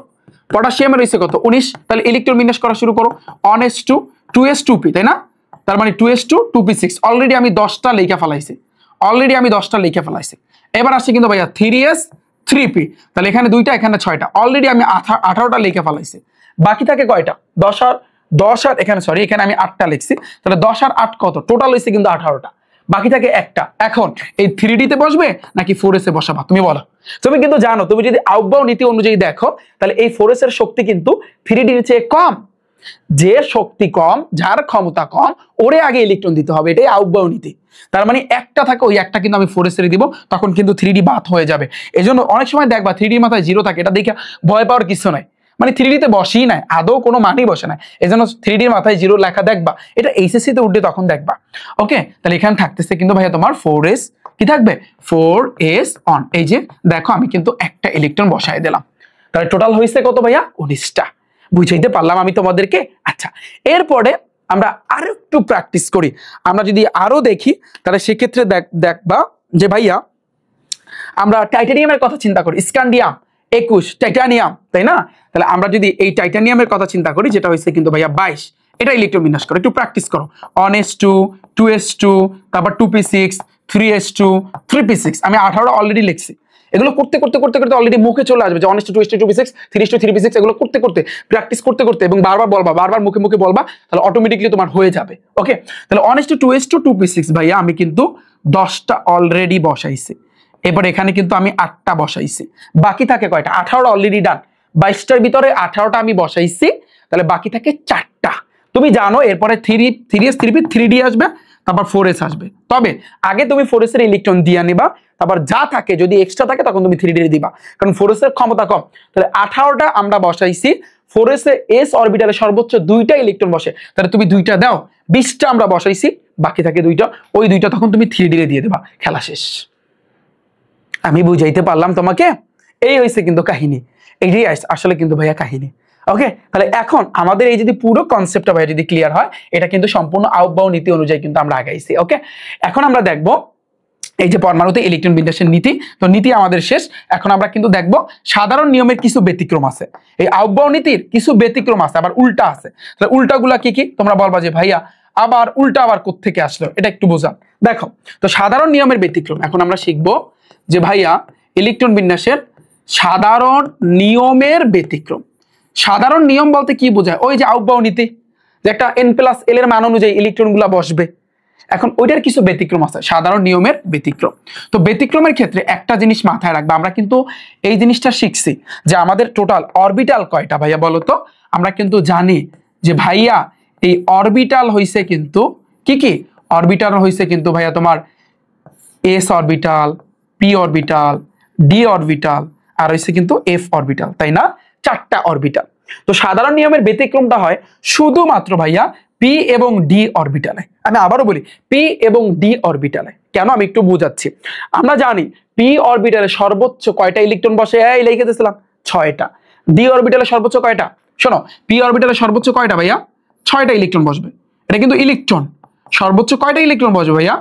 পটাশিয়ামের হইছে কত 19, তাহলে ইলেকট্রন বিন্যাস করা শুরু করো। 1s2 2s2p, তাই না? তার মানে 2s2 2p6, অলরেডি আমি 10টা লেখা ফেলাইছি। এবার আসছে কিন্তু ভাইয়া 3s 3p, তাহলে এখানে 2টা এখানে 6টা, অলরেডি আমি 18টা লেখা ফেলাইছি। বাকি থাকে কয়টা? 10 আর এখানে সরি এখানে আমি 8টা লিখছি, তাহলে 10 আর 8 কত? টোটাল হইছে কিন্তু 18টা, বাকি থাকে একটা। এখন এই 3D তে বসবে নাকি 4s এ বসাবা তুমি বলো? তুমি কিন্তু জানো, তুমি যদি আউটবাউ নীতি অনুযায়ী দেখো তাহলে এই 4s এর শক্তি কিন্তু 3D এর চেয়ে কম। যে শক্তি কম, যার ক্ষমতা কম ওরে আগে ইলেকট্রন দিতে হবে, এটাই আউটবাউ নীতি। তার মানে একটা থাকে, ওই একটা কিন্তু আমি 4s এর দিব, তখন কিন্তু 3D বাদ হয়ে যাবে। এজন্য অনেক সময় দেখবা 3D এর মাথায় 0 থাকে, এটা দেখে ভয় পাওয়ার কিছু নাই, মানে 3D তে বসেই নাই, আদৌ কোনো মানই বসে নাই। এজন্য 3D এর মাথায় 0 লেখা দেখবা, এটা এইচএসসি তে উঠবে তখন দেখবা। ওকে, তাহলে এখানে থাকতেছে কিন্তু ভাইয়া তোমার 4s, কি থাকবে 4s অন। এই যে দেখো আমি কিন্তু একটা ইলেকট্রন বসায় দিলাম, তাহলে টোটাল হয়েছে কত ভাইয়া 19টা। বুঝাইতে পারলাম আমি তোমাদেরকে? আচ্ছা, এরপরে আমরা আরো একটু প্র্যাকটিস করি। আমরা যদি আরো দেখি তাহলে সেক্ষেত্রে দেখবা যে ভাইয়া আমরা টাইটানিয়ামের কথা চিন্তা করি, স্ক্যান্ডিয়াম 21, টাইটানিয়াম, তাই না? তাহলে আমরা যদি এই টাইটানিয়ামের কথা চিন্তা করি, যেটা হয়েছে কিন্তু ভাইয়া 22, এটা ইলেকট্রন বিন্যাস করো, একটু প্র্যাকটিস করো। 1s2 2s2, তারপর 2p6 3s2 3p6, আমি 18টা অলরেডি লিখছি। এগুলো করতে করতে করতে করতে অলরেডি মুখে চলে আসবে যে 1:2:2:6 3:3:6 এগুলো করতে করতে প্র্যাকটিস করতে করতে এবং বারবার বলবা, বারবার মুখে মুখে বলবা, তাহলে অটোমেটিকলি তোমার হয়ে যাবে। ওকে, তাহলে 1:2:2:6 ভাইয়া আমি কিন্তু 10টা অলরেডি বসাইছি। এবার এখানে কিন্তু আমি 8টা বসাইছি, বাকি থাকে কয়টা? 18টা অলরেডি ডান। 22টার ভিতরে 18টা আমি বসাইছি, তাহলে বাকি থাকে 4টা। তুমি জানো এরপরে 3s 3p 3d আসবে, তারপর 4s আসবে। তবে আগে তুমি 4s এর ইলেকট্রন দিয়ে নিবা, তারপর যা থাকে যদি এক্সট্রা থাকে তখন তুমি 3d দিবা, কারণ 4s এর ক্ষমতা কম। তাহলে 18টা আমরা বসাইছি, 4s এ s অরবিটালে সর্বোচ্চ 2টা ইলেকট্রন বসে, তাহলে তুমি 2টা দাও। 20টা আমরা বসাইছি, বাকি থাকে 2টা, ওই 2টা তখন তুমি 3d দিয়ে দিবা, খেলা শেষ। আমি বুঝাইতে পারলাম তোমাকে? এই হয়েছে কিন্তু কাহিনী, এইটাই আসলে কিন্তু ভাইয়া কাহিনী। ওকে, তাহলে এখন আমাদের এই যদি পুরো কনসেপ্টটা ভাইয়া যদি ক্লিয়ার হয়, এটা কিন্তু সম্পূর্ণ আউটবাউ নীতি অনুযায়ী কিন্তু আমরা আগাইছি। ওকে, এখন আমরা দেখবো এই যে পরমাণুতে ইলেকট্রন বিন্যাসের নীতি, তো নীতি আমাদের শেষ। এখন আমরা কিন্তু দেখবো সাধারণ নিয়মের কিছু ব্যতিক্রম আছে, এই আউটবাউ নীতির কিছু ব্যতিক্রম আছে, আবার উল্টা আছে। তাহলে উল্টাগুলা কি কি তোমরা বলবা যে ভাইয়া আবার উল্টা আবার কোত্থেকে আসলো, এটা একটু বোঝান। দেখো, তো সাধারণ নিয়মের ব্যতিক্রম এখন আমরা শিখবো যে ভাইয়া ইলেকট্রন বিন্যাসের সাধারণ নিয়মের ব্যতিক্রম। সাধারণ নিয়ম বলতে কি বোঝায়? ওই যে আউটবাউ নীতি, যে একটা n+l এর মান অনুযায়ী ইলেকট্রন গুলা বসবে। এখন ওইটার কিছু ব্যতিক্রম আছে, সাধারণ নিয়মের ব্যতিক্রম। তো ব্যতিক্রমের ক্ষেত্রে একটা জিনিস মাথায় রাখবা, আমরা কিন্তু এই জিনিসটা শিখছি যে আমাদের টোটাল অরবিটাল কয়টা ভাইয়া বলো তো? আমরা কিন্তু জানি যে ভাইয়া এই অরবিটাল হইছে কিন্তু কি কি? অরবিটাল হইছে কিন্তু ভাইয়া তোমার s orbital, p orbital, d orbital, আর হইছে কিন্তু f অরবিটাল, তাই না? 4টা অরবিটাল। তো সাধারণ নিয়মের ব্যতিক্রমটা হয় শুধুমাত্র ভাইয়া p এবং d অরবিটালে। আমি আবারও বলি, p এবং d অরবিটালে। কেন আমি একটু বুঝাচ্ছি। আমরা জানি p অরবিটালে সর্বোচ্চ কয়টা ইলেকট্রন বসে? এই লিখে দিয়েছিলাম 6টা। d অরবিটালে সর্বোচ্চ কয়টা? শোনো, p অরবিটালে সর্বোচ্চ কয়টা ভাইয়া? 6টা ইলেকট্রন বসবে। এটা কিন্তু ইলেকট্রন, সর্বোচ্চ কয়টা ইলেকট্রন বসবে ভাইয়া?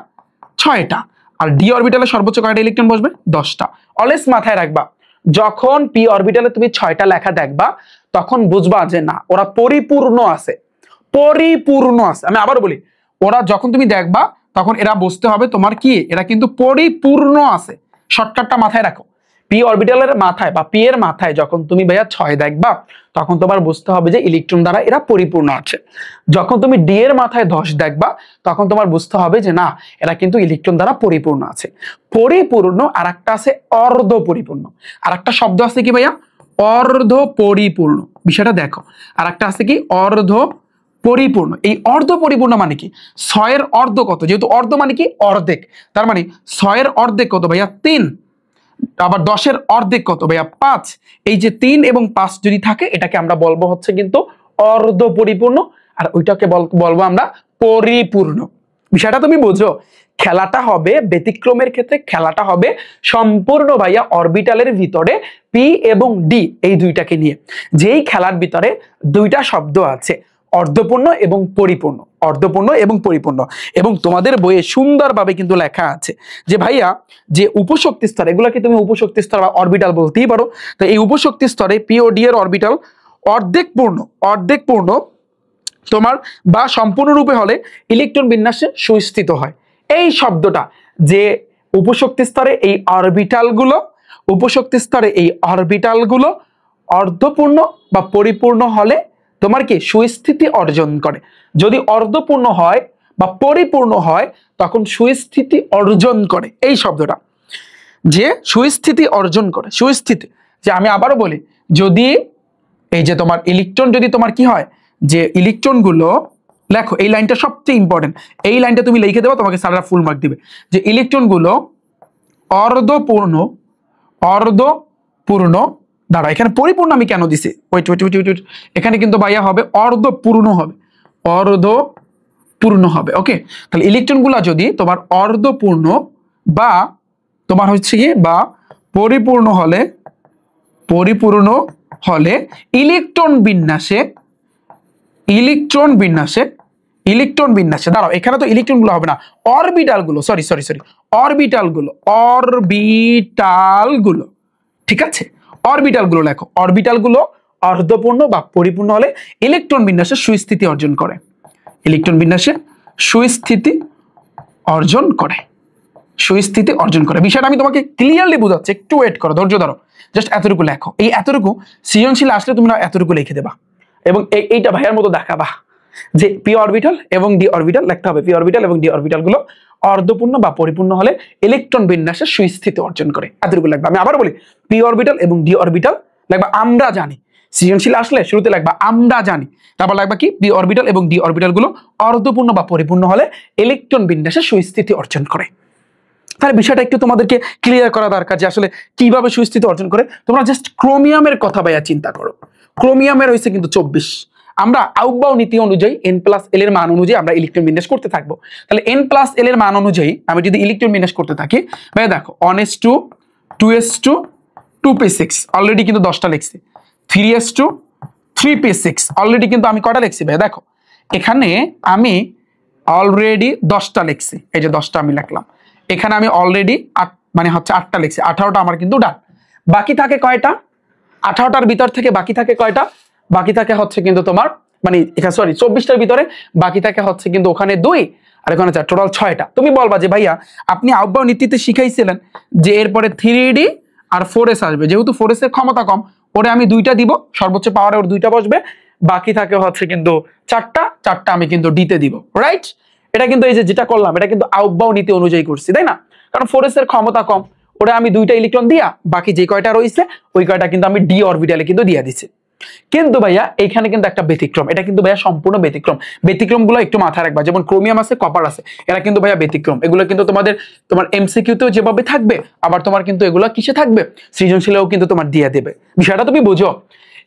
6টা। আর d অরবিটালে সর্বোচ্চ কয়টা ইলেকট্রন বসবে? 10টা। অলওয়েজ মাথায় রাখবা, যখন p অরবিটালে তুমি 6টা লেখা দেখবা, তখন বুঝবা যে না, ওরা পরিপূর্ণ আছে, পরিপূর্ণ আছে। আমি আবার বলি, ওরা যখন তুমি দেখবা তখন এরা বুঝতে হবে তোমার কি, এরা কিন্তু পরিপূর্ণ আছে। শর্টকাটটা মাথায় রাখো, পি অরবিটালের মাথায় বা পি এর মাথায় যখন তুমি ভাইয়া 6 দেখবা, তখন তোমার বুঝতে হবে যে ইলেকট্রন দ্বারা এরা পরিপূর্ণ আছে। যখন তুমি ডি এর মাথায় 10 দেখবা, তখন তোমার বুঝতে হবে যে না, এরা কিন্তু ইলেকট্রন দ্বারা পরিপূর্ণ আছে। পরিপূর্ণ আর একটা আছে অর্ধ পরিপূর্ণ, আর একটা শব্দ আছে কি ভাইয়া? অর্ধ পরিপূর্ণ। বিষয়টা দেখো, আর একটা আছে কি? অর্ধ পরিপূর্ণ। এই অর্ধ পরিপূর্ণ মানে কি? 6 এর অর্ধ কত? যেহেতু অর্ধ মানে কি? অর্ধেক। তার মানে 6 এর অর্ধেক কত ভাইয়া? 3। আবার 10 এর অর্ধেক কত ভাইয়া? 5। এই যে 3 এবং 5 যদি থাকে, এটাকে আমরা বলবো হচ্ছে কিন্তু অর্ধ পরিপূর্ণ, আর ওইটাকে বলবো আমরা পরিপূর্ণ। বিষয়টা তুমি বুঝো। খেলাটা হবে ব্যতিক্রমের ক্ষেত্রে, খেলাটা হবে সম্পূর্ণ ভাইয়া অরবিটালের ভিতরে পি এবং ডি, এই দুইটাকে নিয়ে। যেই খেলার ভিতরে দুইটা শব্দ আছে, অর্ধপূর্ণ এবং পরিপূর্ণ, অর্ধপূর্ণ এবং পরিপূর্ণ। এবং তোমাদের বইয়ে সুন্দরভাবে কিন্তু লেখা আছে যে ভাইয়া যে উপশক্তি স্তর, এগুলোকে তুমি উপশক্তি স্তর বা অরবিটাল বলতেই পারো। তো এই উপশক্তি স্তরে পি ও ডি এর অরবিটাল অর্ধেক পূর্ণ, অর্ধেক পূর্ণ তোমার বা সম্পূর্ণরূপে হলে ইলেকট্রন বিন্যাসে সুস্থিত হয়। এই শব্দটা যে উপশক্তি স্তরে এই অরবিটালগুলো, উপশক্তি স্তরে এই অরবিটালগুলো অর্ধপূর্ণ বা পরিপূর্ণ হলে তোমার কি সুস্থিতি অর্জন করে। যদি অর্ধপূর্ণ হয় বা পরিপূর্ণ হয়, তখন সুস্থিতি অর্জন করে। এই শব্দটা যে সুস্থিতি অর্জন করে, সুস্থিতি। যে আমি আবারও বলি, যদি এই যে তোমার ইলেকট্রন যদি তোমার কি হয়, যে ইলেকট্রন গুলো লেখো, এই লাইনটা সবচেয়ে ইম্পর্টেন্ট, এই লাইনটা তুমি লিখে দেবো, তোমাকে স্যাররা ফুল মার্ক দিবে। যে ইলেকট্রন গুলো অর্ধপূর্ণ, অর্ধপূর্ণ দাঁড়া, এখানে পরিপূর্ণ আমি কেন দিছি? ওয়েট ওয়েট ওয়েট ওয়েট, এখানে কিন্তু ভাইয়া হবে অর্ধপূর্ণ হবে, অর্ধপূর্ণ হবে। ওকে, তাহলে ইলেকট্রন গুলা যদি তোমার অর্ধপূর্ণ বা তোমার হচ্ছে কি বা পরিপূর্ণ হলে, পরিপূর্ণ হলে ইলেকট্রন বিন্যাসে, ইলেকট্রন বিন্যাসে, ইলেকট্রন বিন্যাসে দাঁড়াও, এখানে তো ইলেকট্রন গুলো হবে না, অরবিটাল গুলো, সরি সরি সরি, অরবিটাল গুলো, অরবিটাল গুলো, ঠিক আছে? অরবিটাল গুলো লেখো, অরবিটাল গুলো অর্ধপূর্ণ বা পরিপূর্ণ হলে ইলেকট্রন বিন্যাসে সুস্থিতি অর্জন করে, ইলেকট্রন বিন্যাসে সুস্থিতি অর্জন করে। সুস্থিতি অর্জন করে। বিষয়টা আমি তোমাকে ক্লিয়ারলি বোঝাচ্ছি, একটু ওয়েট করো, ধৈর্য ধরো। জাস্ট এতটুকু লেখো, এই এতটুকু সৃজনশীল আসলে তুমি এতটুকু লিখে দেবা এবং এইটা ভাইয়ার মতো দেখাবা যে পি অরবিটাল এবং ডি অরবিটাল লিখতে হবে। পি অরবিটাল এবং ডি অরবিটাল গুলো অর্ধপূর্ণ বা পরিপূর্ণ হলে ইলেকট্রন বিন্যাসের সুস্থিতি অর্জন করে, এতটুকু লাগবে। আমি আবার বলি, পি অরবিটাল এবং ডি অরবিটাল লাগবে আমরা জানি। সৃজনশীল আসলে শুরুতে লাগবে আমরা জানি, তারপর লাগবে কি পি অরবিটাল এবং ডি অরবিটাল গুলো অর্ধপূর্ণ বা পরিপূর্ণ হলে ইলেকট্রন বিন্যাসের সুস্থিতি অর্জন করে। তাহলে বিষয়টা একটু তোমাদেরকে ক্লিয়ার করা দরকার যে আসলে কিভাবে সুস্থিতি অর্জন করে। তোমরা জাস্ট ক্রোমিয়ামের কথা ভাইয়া চিন্তা করো। ক্রোমিয়ামের হয়েছে কিন্তু 24। আমরা আউকবাউ নীতি অনুযায়ী n+l এর মান অনুযায়ী আমরা ইলেকট্রন বিন্যাস করতে থাকবো। তাহলে n+l এর মান অনুযায়ী আমি যদি ইলেকট্রন বিন্যাস করতে থাকি, ভাইয়া দেখো 1s2 2s2 2p6 অলরেডি কিন্তু 10টা লিখছি, 3s2 3p6 অলরেডি কিন্তু আমি কয়টা লিখছি ভাইয়া দেখো, এখানে আমি অলরেডি 10টা লিখছি, এই যে 10টা আমি লিখলাম। এখানে আমি অলরেডি মানে হচ্ছে 8টা লিখছি, 18টা আমার কিন্তু ডান। বাকি থাকে কয়টা? 18টার ভিতর থেকে বাকি থাকে কয়টা? বাকি থাকে হচ্ছে কিন্তু তোমার মানে এখানে সরি 24টার ভিতরে বাকি থাকে হচ্ছে কিন্তু ওখানে 2 আর এখানে 4, টোটাল 6টা। তুমি বলবা যে ভাইয়া আপনি আউটবাউ নীতিতে শিখাইছিলেন যে এরপরে 3d আর 4s আসবে, যেহেতু 4s এর ক্ষমতা কম ওরে আমি 2টা দিব, সর্বোচ্চ পাওয়ারে ওর 2টা বসবে, বাকি থাকে হচ্ছে কিন্তু 4টা আমি কিন্তু ডিতে দিব, রাইট? এটা কিন্তু এই যে যেটা করলাম এটা কিন্তু আউটবাউ নীতি অনুযায়ী করছি, তাই না? কারণ 4s এর ক্ষমতা কম, ওটা আমি 2টা ইলেকট্রন দিয়া বাকি যে কয়টা রয়েছে ওই কয়টা কিন্তু আমি ডি অরবিটালে কিন্তু দিয়ে দিচ্ছি। কিন্তু ভাইয়া এখানে কিন্তু একটা ব্যতিক্রম, এটা কিন্তু ভাইয়া সম্পূর্ণ ব্যতিক্রম। ব্যতিক্রমগুলো একটু মাথায় রাখবা, যেমন ক্রোমিয়াম আছে, কপার আছে, এরা কিন্তু ভাইয়া ব্যতিক্রম। এগুলো কিন্তু তোমার এমসিকিউতেও যেভাবে থাকবে আবার তোমার কিন্তু এগুলো কিসে থাকবে, সৃজনশীলেও কিন্তু তোমার দিয়ে দেবে। বিষয়টা তুমি বুঝো।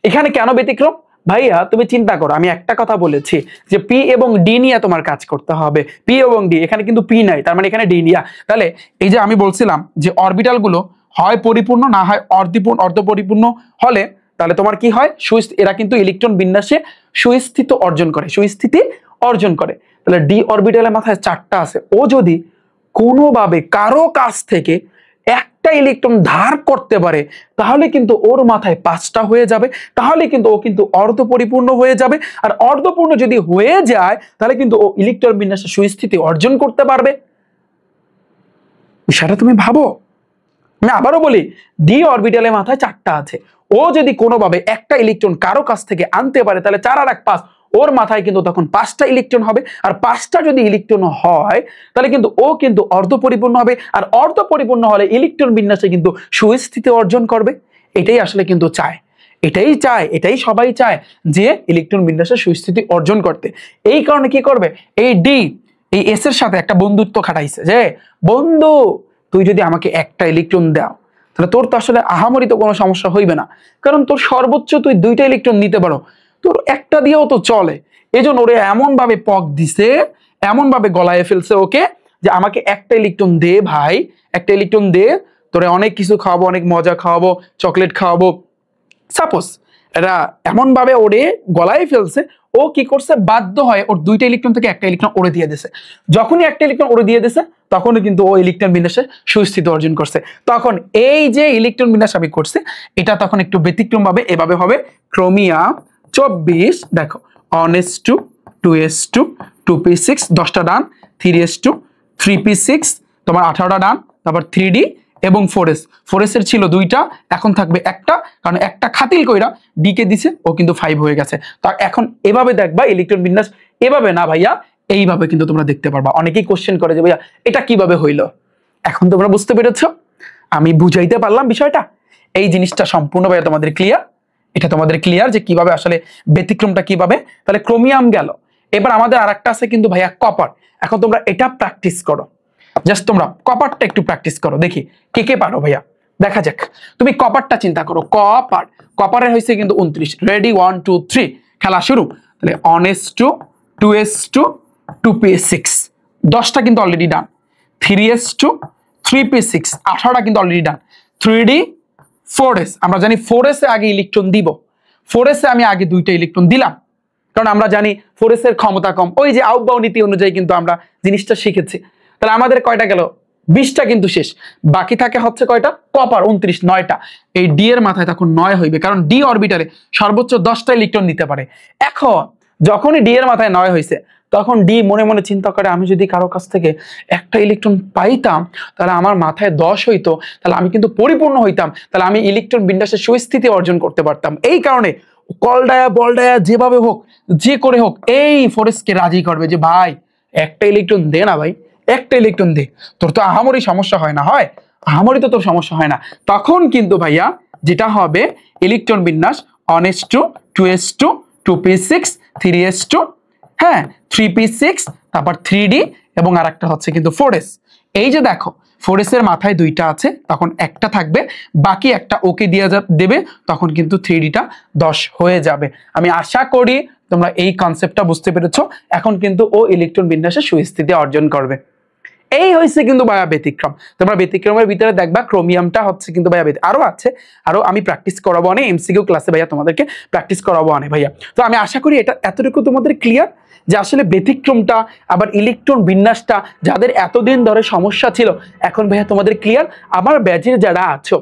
এখানে কেন ব্যতিক্রম ভাইয়া তুমি চিন্তা করো, আমি একটা কথা বলেছি যে পি এবং ডি নিয়ে তোমার কাজ করতে হবে। পি এবং ডি, এখানে কিন্তু পি নাই, তার মানে এখানে ডি নিয়া। তাহলে এই যে আমি বলছিলাম যে অরবিটাল গুলো হয় পরিপূর্ণ না হয় অর্ধপরিপূর্ণ হলে তাহলে তোমার কি হয়, এরা কিন্তু ইলেকট্রন বিন্যাসে সুস্থিতি অর্জন করে। তাহলে ডি অরবিটালের মাথায় 4টা আছে, ও যদি কোনোভাবে কারো কাছ থেকে একটা ইলেকট্রন ধার করতে পারে তাহলে কিন্তু ওর মাথায় 5টা হয়ে যাবে, তাহলে কিন্তু ও কিন্তু অর্ধপরিপূর্ণ হয়ে যাবে। আর অর্ধপূর্ণ যদি হয়ে যায় তাহলে কিন্তু ও ইলেকট্রন বিন্যাসে সুস্থিতি অর্জন করতে পারবে। বিষয়টা তুমি ভাবো। আমি আবারও বলি, ডি অরবিটালের মাথায় 4টা আছে, ও যদি কোনোভাবে একটা ইলেকট্রন কারো কাছ থেকে আনতে পারে তাহলে 4 আর 1 5, ওর মাথায় কিন্তু তখন 5টা ইলেকট্রন হবে। আর 5টা যদি ইলেকট্রন হয় তাহলে কিন্তু ও কিন্তু অর্ধপরিপূর্ণ হবে, আর অর্ধপরিপূর্ণ হলে ইলেকট্রন বিন্যাসে কিন্তু সুস্থিতি অর্জন করবে। এটাই আসলে কিন্তু চায়, এটাই সবাই চায় যে ইলেকট্রন বিন্যাসে সুস্থিতি অর্জন করতে। এই কারণে কি করবে, এই ডি এই এস এর সাথে একটা বন্ধুত্ব খাটাইছে যে বন্ধু তুই যদি আমাকে একটা ইলেকট্রন দাও তাহলে তোর তো আসলে আহামরি তো কোনো সমস্যা হইবে না, কারণ তোর সর্বোচ্চ তুই 2টা ইলেকট্রন নিতে পারো, তোর একটা দিয়েও তো চলে। এজন্য ওরে এমন ভাবে পক দিছে, এমন ভাবে গলায় ফেলছে ওকে যে আমাকে একটা ইলেকট্রন দে ভাই, একটা ইলেকট্রন দে, তোরে অনেক কিছু খাওয়াবো, অনেক মজা খাওয়াবো, চকলেট খাওয়াবো। সাপোজ এরা এমন ভাবে ওরে গলায় ফেলছে, ও কি করছে বাধ্য হয় ওর 2টা ইলেকট্রন থেকে একটা ইলেকট্রন ওরে দিয়ে দিছে। যখনই একটা ইলেকট্রন ওরে দিয়ে দিছে তখনই কিন্তু ও ইলেকট্রন বিন্যাসে সুস্থিতি অর্জন করছে। তখন এই যে ইলেকট্রন বিন্যাস আমি করছি এটা তখন একটু ব্যতিক্রম ভাবে এভাবে হবে, ক্রোমিয়াম 24 দেখো 1s2 2s2 2p6 10টা ডান, 3s2 3p6 তোমার 18টা ডান, তারপর 3d এবং 4s এর ছিল 2টা, এখন থাকবে একটা, কারণ একটা খাতিল কইরা ডি কে দিছে, ও কিন্তু 5 হয়ে গেছে। তো এখন এভাবে দেখবা ইলেকট্রন বিন্যাস, এভাবে না ভাইয়া এইভাবে কিন্তু তোমরা দেখতে পারবা। অনেকেই কোশ্চেন করে যে ভাইয়া এটা কিভাবে হইলো। এখন তোমরা বুঝতে পেরেছো, আমি বুঝাইতে পারলাম বিষয়টা। এই জিনিসটা সম্পূর্ণ ভাইয়া তোমাদের ক্লিয়ার, এটা তোমাদের ক্লিয়ার যে কিভাবে আসলে ব্যতিক্রমটা কিভাবে। তাহলে ক্রোমিয়াম গেল, এবার আমাদের আরেকটা আছে কিন্তু ভাইয়া কপার। এখন তোমরা এটা প্র্যাকটিস করো, জাস্ট তোমরা কপারটা একটু প্র্যাকটিস করো, দেখি কে কে পারো ভাইয়া, দেখা যাক। তুমি কপারটা চিন্তা করো, কপারের হয়েছে কিন্তু 29। রেডি 1 2 3 খেলা শুরু। তাহলে 1s2 2s2 2p6 10টা কিন্তু অলরেডি ডান, 3s2 3p6 18টা কিন্তু অলরেডি ডান, 3d 4s আমরা জানি 4s এ আগে ইলেকট্রন দিব, 4s এ আমি আগে 2টা ইলেকট্রন দিলাম, কারণ আমরা জানি 4s এর ক্ষমতা কম। ওই যে আউটবাউ নীতি অনুযায়ী কিন্তু আমরা জিনিসটা শিখেছি। তাহলে আমাদের কয়টা গেল, 20টা কিন্তু শেষ, বাকি থাকে হচ্ছে কয়টা, কপার 29 9টা। এই ডি এর মাথায় তখন 9 হইবে, কারণ ডি অরবিটালে সর্বোচ্চ 10টা ইলেকট্রন নিতে পারে। এখন যখনই ডি এর মাথায় 9 হয়েছে তখন ডি মনে মনে চিন্তা করে আমি যদি কারো কাছ থেকে একটা ইলেকট্রন পাইতাম তাহলে আমার মাথায় 10 হইতো, তাহলে আমি কিন্তু পরিপূর্ণ হইতাম, তাহলে আমি ইলেকট্রন বিন্যাসের সুস্থিতি অর্জন করতে পারতাম। এই কারণে কলডায়া বলডায়া যেভাবে হোক যে করে হোক এই ফোরেসকে রাজি করবে যে ভাই একটা ইলেকট্রন দে না ভাই, একটা ইলেকট্রন দে, তোর তো আহামরি সমস্যা হয় না, হয় আহামরি তো তোর সমস্যা হয় না। তখন কিন্তু ভাইয়া যেটা হবে ইলেকট্রন বিন্যাস 1s2 2s2 2p6 3s2, হ্যাঁ 3p6, তারপর 3d এবং আর একটা হচ্ছে কিন্তু 4s। এই যে দেখো 4s এর মাথায় দুইটা আছে, তখন একটা থাকবে, বাকি একটা ওকে দিয়ে দেবে, তখন কিন্তু 3dটা 10 হয়ে যাবে। আমি আশা করি তোমরা এই কনসেপ্টটা বুঝতে পেরেছো। এখন কিন্তু ও ইলেকট্রন বিন্যাসের সুস্থিতি অর্জন করবে। এই হয়েছে কিন্তু ভাইয়া ব্যতিক্রম। তোমরা ব্যতিক্রমের ভিতরে দেখবা ক্রোমিয়ামটা হচ্ছে কিন্তু ভাইয়া আরো আছে, আরো আমি প্র্যাকটিস করাবো অনেক এমসিকিউ ক্লাসে ভাইয়া, তোমাদেরকে প্র্যাকটিস করাবো অনেক ভাইয়া। তো আমি আশা করি এটা এতটুকু তোমাদের ক্লিয়ার যে আসলে ব্যতিক্রমটা আবার ইলেকট্রন বিন্যাসটা যাদের এতদিন ধরে সমস্যা ছিল এখন ভাইয়া তোমাদের ক্লিয়ার। আমার ব্যাচের যারা আছো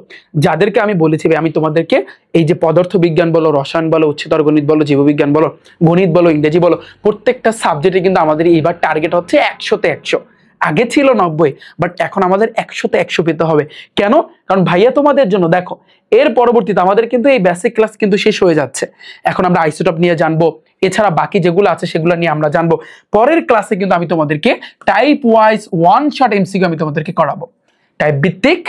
যাদেরকে আমি বলেছি ভাই আমি তোমাদেরকে এই যে পদার্থ বিজ্ঞান বলো, রসায়ন বলো, উচ্চতর গণিত বলো, জীববিজ্ঞান বলো, গণিত বলো, ইংরেজি বলো, প্রত্যেকটা সাবজেক্টে কিন্তু আমাদের এইবার টার্গেট হচ্ছে 100-তে 100। আগে ছিল 90, বাট এখন আমাদের 100-তে 100 পেতে হবে। কেন? কারণ ভাইয়া তোমাদের জন্য দেখো এর পরবর্তীতে আমাদের কিন্তু এই বেসিক ক্লাস কিন্তু শেষ হয়ে যাচ্ছে। এখন আমরা আইসোটপ নিয়ে জানবো, এছাড়া বাকি যেগুলো আছে সেগুলো নিয়ে আমরা জানবো। পরের ক্লাসে কিন্তু আমি তোমাদেরকে type wise one shot MCQ আমি তোমাদেরকে করাবো। টাইপ ভিত্তিক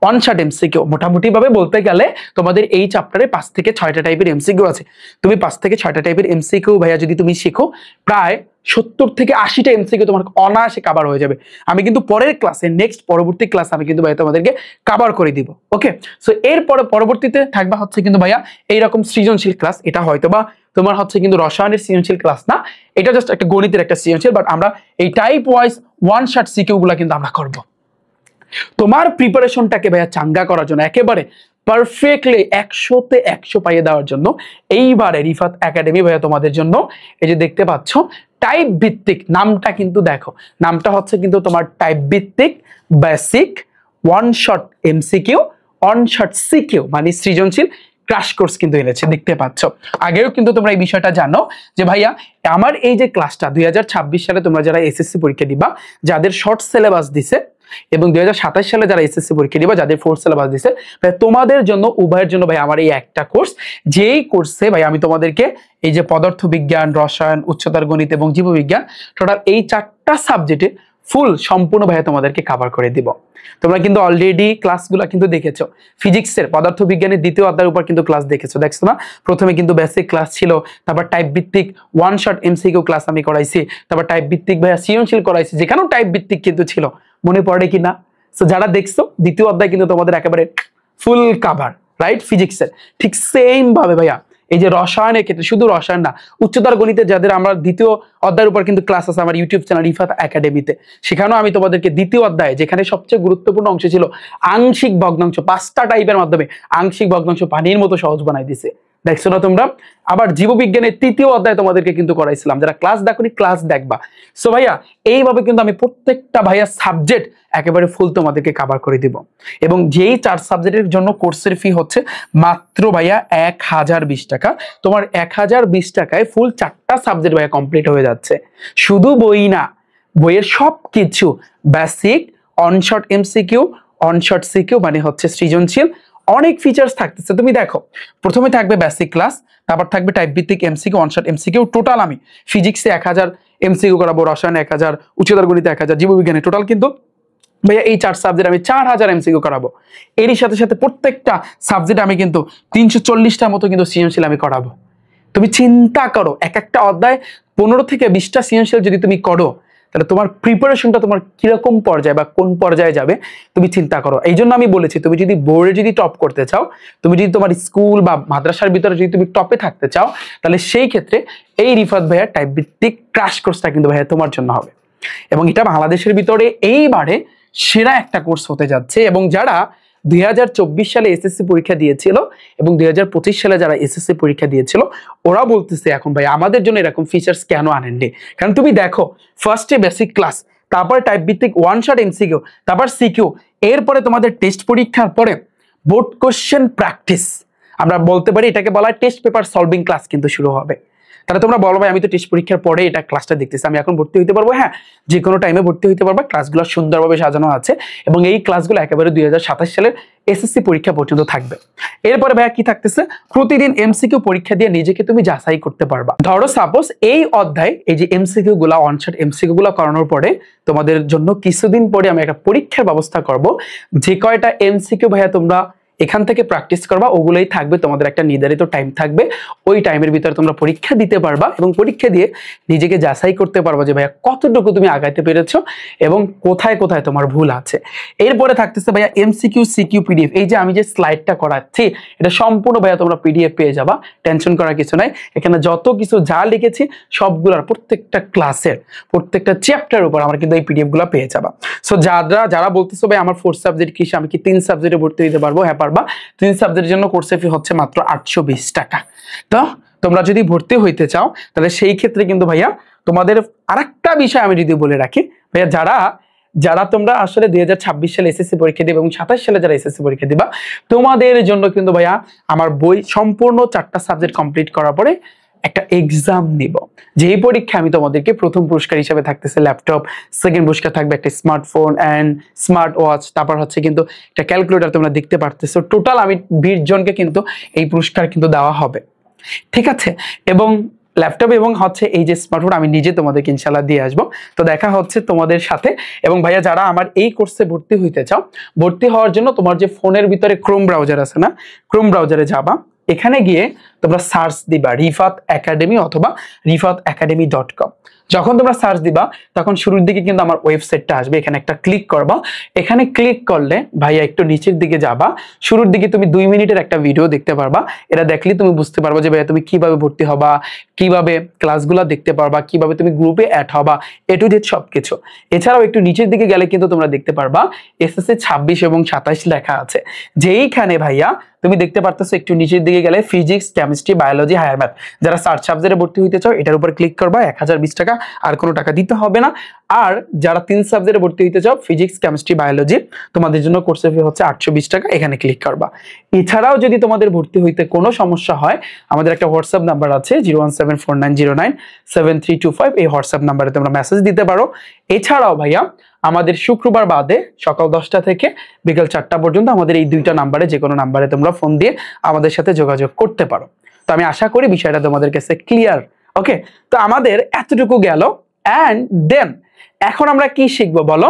ওয়ান শট এমসিকিউ মোটামুটি ভাবে বলতে গেলে তোমাদের এই চ্যাপ্টারে 5 থেকে 6টা টাইপের এমসিকিউ আছে। তুমি 5 থেকে 6টা টাইপের এমসিকিউ ভাইয়া যদি তুমি শিখো প্রায় 70 থেকে 80টা এমসিকিউ তোমার অনায়াসে কভার হয়ে যাবে। আমি কিন্তু পরের ক্লাসে নেক্সট পরবর্তী ক্লাস আমি কিন্তু ভাইয়া তোমাদেরকে কভার করে দিব। ওকে, সো এরপরে পরবর্তীতে থাকবা হচ্ছে কিন্তু ভাইয়া এইরকম সৃজনশীল ক্লাস। এটা হয়তো বা তোমার হচ্ছে কিন্তু রসায়নের সৃজনশীল ক্লাস না, এটা জাস্ট একটা গণিতের একটা সৃজনশীল, বাট আমরা এই type wise one shot CQ গুলা কিন্তু আমরা করব। তোমার প্রিপারেশনটাকে ভাইয়া চাঙ্গা করার জন্য একেবারে পারফেক্টলি 100-তে 100 পাইয়ে দেওয়ার জন্য এইবারে রিফাত একাডেমি ভাইয়া তোমাদের জন্য এই যে দেখতে পাচ্ছ টাইপ ভিত্তিক, নামটা কিন্তু দেখো, নামটা হচ্ছে কিন্তু তোমার টাইপ ভিত্তিক basic one shot MCQ one shot CQ মানে সৃজনশীল ক্র্যাশ কোর্স কিন্তু এনেছে, দেখতে পাচ্ছ। আগেও কিন্তু তোমরা এই বিষয়টা জানো যে ভাইয়া আমার এই যে ক্লাসটা 2026 সালে তোমরা যারা এসএসসি পরীক্ষা দিবা, যাদের শর্ট সিলেবাস দিছে, এবং 2027 সালে যারা এসএসসি পরীক্ষা দিবা যাদের ফোর্থ সিলেবাস দিছে, ভাই তোমাদের জন্য উভয়ের জন্য ভাই আমার এই একটা কোর্স, যেই কোর্সে ভাই আমি তোমাদেরকে এই যে পদার্থ বিজ্ঞান, রসায়ন, উচ্চতর গণিত এবং জীববিজ্ঞান টোটাল এই 4টা সাবজেক্টে ফুল সম্পূর্ণ ভাইয়া তোমাদেরকে কভার করে দিব। তোমরা কিন্তু অলরেডি ক্লাসগুলো কিন্তু দেখেছো, ফিজিক্সের পদার্থ বিজ্ঞানের দ্বিতীয় অধ্যায়ের উপর কিন্তু ক্লাস দেখেছো, দেখছো না? প্রথমে কিন্তু বেসিক ক্লাস ছিল, তারপর টাইপ ভিত্তিক ওয়ান শট এমসিকিউ ক্লাস আমি করাইছি, তারপর টাইপ ভিত্তিক ভাইয়া সৃজনশীল করাইছি, যেখানেও টাইপ ভিত্তিক কিন্তু ছিল, মনে পড়ে কি না? সো যারা দেখছো দ্বিতীয় অধ্যায় কিন্তু তোমাদের একেবারে ফুল কভার, রাইট? ফিজিক্সের ঠিক সেম ভাবে ভাইয়া এই যে রসায়নের ক্ষেত্রে, শুধু রসায়ন না, উচ্চতর গণিতে যাদের আমরা দ্বিতীয় অধ্যায়ের উপর কিন্তু ক্লাস আছে আমার ইউটিউব চ্যানেল রিফাত একাডেমিতে, সেখানেও আমি তোমাদেরকে দ্বিতীয় অধ্যায়ে যেখানে সবচেয়ে গুরুত্বপূর্ণ অংশ ছিল আংশিক ভগ্নাংশ, 5টা টাইপের মাধ্যমে আংশিক ভগ্নাংশ পানির মতো সহজ বানাই দিছে, দেখছো না তোমরা? আবার জীববিজ্ঞানের 3য় অধ্যায় তোমাদেরকে কিন্তু করাইছিলাম, যারা ক্লাস দেখোনি ক্লাস দেখবা। সো ভাইয়া এইভাবে কিন্তু আমি প্রত্যেকটা ভাইয়া সাবজেক্ট একেবারে ফুল তোমাদেরকে কভার করে দিব, এবং যেই 4 সাবজেক্টের জন্য কোর্সের ফি হচ্ছে মাত্র ভাইয়া 1020 টাকা। তোমার 1020 টাকায় ফুল 4টা সাবজেক্ট ভাইয়া কমপ্লিট হয়ে যাচ্ছে। শুধু বই না, বইয়ের সব কিছু বেসিক, অনশট এমসিকিউ, অনশট সিকিউ মানে হচ্ছে সৃজনশীল, অনেক ফিচার্স থাকতেছে। তুমি দেখো প্রথমে থাকবে বেসিক ক্লাস, তারপর থাকবে টাইপ ভিত্তিক এমসিকিউ, ওয়ান-শট এমসিকিউ। টোটাল আমি ফিজিক্সে 1000 এমসিকিউ করাবো, রসায়নে 1000, উচ্চতর গণিতে 1000, জীববিজ্ঞানে টোটাল কিন্তু ভাইয়া এই 4 সাবজেক্ট আমি 4000 এমসিকিউ করাবো। এরই সাথে সাথে প্রত্যেকটা সাবজেক্ট আমি কিন্তু 340টার মতো কিন্তু সৃজনশীল আমি করাবো। তুমি চিন্তা করো এক একটা অধ্যায় 15 থেকে 20টা সৃজনশীল যদি তুমি করো, তাহলে তোমার প্রিপারেশনটা তোমার কিরকম পর্যায়ে বা কোন পর্যায়ে যাবে তুমি চিন্তা করো। এই জন্য আমি বলেছি তুমি যদি বোর্ডে যদি টপ করতে চাও, তুমি যদি তোমার স্কুল বা মাদ্রাসার ভিতরে যদি তুমি টপে থাকতে চাও, তাহলে সেই ক্ষেত্রে এই রিফাত ভাইয়া টাইপ ভিত্তিক ক্র্যাশ কোর্সটা কিন্তু ভাইয়া তোমার জন্য হবে, এবং এটা বাংলাদেশের ভিতরে এইবারে সেরা একটা কোর্স হতে যাচ্ছে। এবং যারা 2024 সালে এসএসসি পরীক্ষা দিয়েছিল এবং 2025 সালে যারা এসএসসি পরীক্ষা দিয়েছিল, ওরা বলতেছে এখন ভাই আমাদের জন্য এরকম ফিচার্স কেন আনেননি? কারণ তুমি দেখো ফার্স্টে বেসিক ক্লাস, তারপর টাইপ ভিত্তিক ওয়ান শট এমসিকিউ, তারপর সিকিউ, এরপরে তোমাদের টেস্ট পরীক্ষার পরে বোর্ড কোশ্চেন প্র্যাকটিস, আমরা বলতে পারি এটাকে বলা হয় টেস্ট পেপার সলভিং ক্লাস কিন্তু শুরু হবে। তাহলে তোমরা বলো ভাই আমি তো টেস্ট পরীক্ষার পরে এটা ক্লাসটা দেখতেছি, আমি এখন ভর্তি হতে পারবো? হ্যাঁ, যে কোনো টাইমে ভর্তি হতে পারবা। ক্লাসগুলো সুন্দরভাবে সাজানো আছে এবং এই ক্লাসগুলো একেবারে 2027 সালের এসএসসি পরীক্ষা পর্যন্ত থাকবে। এরপরে ভাইয়া কি থাকতেছে, প্রতিদিন এমসিকিউ পরীক্ষা দিয়ে নিজেকে তুমি যাচাই করতে পারবা। ধরো সাপোজ এই অধ্যায় এই যে এমসিকিউ গুলা অনশট এমসিকিউ গুলা করানোর পরে তোমাদের জন্য কিছুদিন পরে আমি একটা পরীক্ষার ব্যবস্থা করব, যে কয়টা এমসিকিউ ভাইয়া তোমরা এখান থেকে প্র্যাকটিস করবা ওগুলোই থাকবে, তোমাদের একটা নির্ধারিত টাইম থাকবে, ওই টাইমের ভিতরে তোমরা পরীক্ষা দিতে পারবা এবং পরীক্ষা দিয়ে নিজেকে যাচাই করতে পারবা যে ভাইয়া কতটুকু তুমি আগাইতে পেরেছো এবং কোথায় কোথায় তোমার ভুল আছে। এরপরে থাকতেছে ভাইয়া এমসিকিউ সিকিউ পিডিএফ। এই যে আমি যে স্লাইডটা করাচ্ছি এটা সম্পূর্ণ ভাইয়া তোমরা পিডিএফ পেয়ে যাবা, টেনশন করার কিছু নাই। এখানে যত কিছু যা লিখেছি সবগুলোর প্রত্যেকটা ক্লাসের প্রত্যেকটা চ্যাপ্টারের উপর আমরা কিন্তু এই পিডিএফ গুলো পেয়ে যাবা। সো যারা বলতেছো ভাই আমার 4 সাবজেক্ট কৃষি, আমি কি 3 সাবজেক্টে ভর্তি হতে পারবো? হ্যাঁ পারবা। 3 সাবজেক্টের জন্য কোর্সের ফি হচ্ছে মাত্র 820 টাকা। তো তোমরা যদি ভর্তি হইতে চাও তাহলে সেই ক্ষেত্রে কিন্তু ভাইয়া তোমাদের আরেকটা বিষয় আমি যদি বলে রাখি ভাইয়া, যারা তোমরা আসলে 2026 সালে এসএসসি পরীক্ষা দিবে এবং 27 সালে যারা এসএসসি পরীক্ষা দিবা তোমাদের জন্য কিন্তু ভাইয়া আমার বই সম্পূর্ণ 4টা সাবজেক্ট কমপ্লিট করার পরে একটা এক্সাম নিব, যেই পরীক্ষা আমি তোমাদেরকে প্রথম পুরস্কার হিসেবে থাকতেছে ল্যাপটপ, সেকেন্ড পুরস্কার থাকবে একটা স্মার্টফোন এন্ড স্মার্ট ওয়াচ, তারপর হচ্ছে কিন্তু একটা ক্যালকুলেটর তোমরা দেখতে পারতেছো। টোটাল আমি 20 জনকে কিন্তু এই পুরস্কার কিন্তু দেওয়া হবে, ঠিক আছে? এবং ল্যাপটপ এবং হচ্ছে এই যে স্মার্টফোন আমি নিজে তোমাদেরকে ইনশাআল্লাহ দিয়ে আসবো। তো দেখা হচ্ছে তোমাদের সাথে। এবং ভাইয়া যারা আমার এই কোর্সে ভর্তি হইতে চাও, ভর্তি হওয়ার জন্য তোমার যে ফোনের ভিতরে ক্রোম ব্রাউজার আছে না, ক্রোম ব্রাউজারে যাবা, এখানে গিয়ে তোমরা সার্চ দিবা রিফাত একাডেমি অথবা rifatacademy.com। যখন তোমরা সার্চ দিবা তখন শুরুর দিকে কিন্তু আমার ওয়েবসাইটটা আসবে, এখানে একটা ক্লিক করবা। এখানে ক্লিক করলে ভাইয়া একটু নিচের দিকে যাবা, শুরুর দিকে তুমি 2 মিনিটের একটা ভিডিও দেখতে পারবা। এটা দেখলে তুমি বুঝতে পারবা যে ভাইয়া তুমি কিভাবে ভর্তি হবা, কিভাবে ক্লাসগুলো দেখতে পারবা, কিভাবে তুমি গ্রুপে অ্যাড হবা, এ টু জেড সবকিছু। এছাড়াও একটু নিচের দিকে গেলে কিন্তু তোমরা দেখতে পারবা এসএসসি 26 এবং 27 লেখা আছে, যেইখানে ভাইয়া তুমি দেখতে পারতেছো একটু নিচের দিকে গেলে physics, chemistry, biology, higher math. যারা সার্চ সাবজেক্টে ভর্তি হইতে চাও এটার উপর ক্লিক করবা, 1020 টাকা, আর কোনো টাকা দিতে হবে না। আর যারা 3 সাবজেক্টে ভর্তি হইতে চাও ফিজিক্স, কেমিস্ট্রি, বায়োলজি, তোমাদের জন্য কোর্সের ফি হচ্ছে 820 টাকা, এখানে ক্লিক করবা। এছাড়াও যদি তোমাদের ভর্তি হইতে কোনো সমস্যা হয় আমাদের একটা হোয়াটসঅ্যাপ নাম্বার আছে 01749097325, এই হোয়াটসঅ্যাপ নাম্বারে তোমরা মেসেজ দিতে পারো। এছাড়াও ভাইয়া আমাদের শুক্রবার বাদে সকাল 10টা থেকে বিকাল 4টা পর্যন্ত আমাদের এই 2টা নাম্বারে যে কোনো নাম্বারে তোমরা ফোন দিয়ে আমাদের সাথে যোগাযোগ করতে পারো। তো আমি আশা করি বিষয়টা তোমাদের কাছে ক্লিয়ার। ওকে, তো আমাদের এতটুকু গেল। অ্যান্ড দেন এখন আমরা কি শিখবো বলো?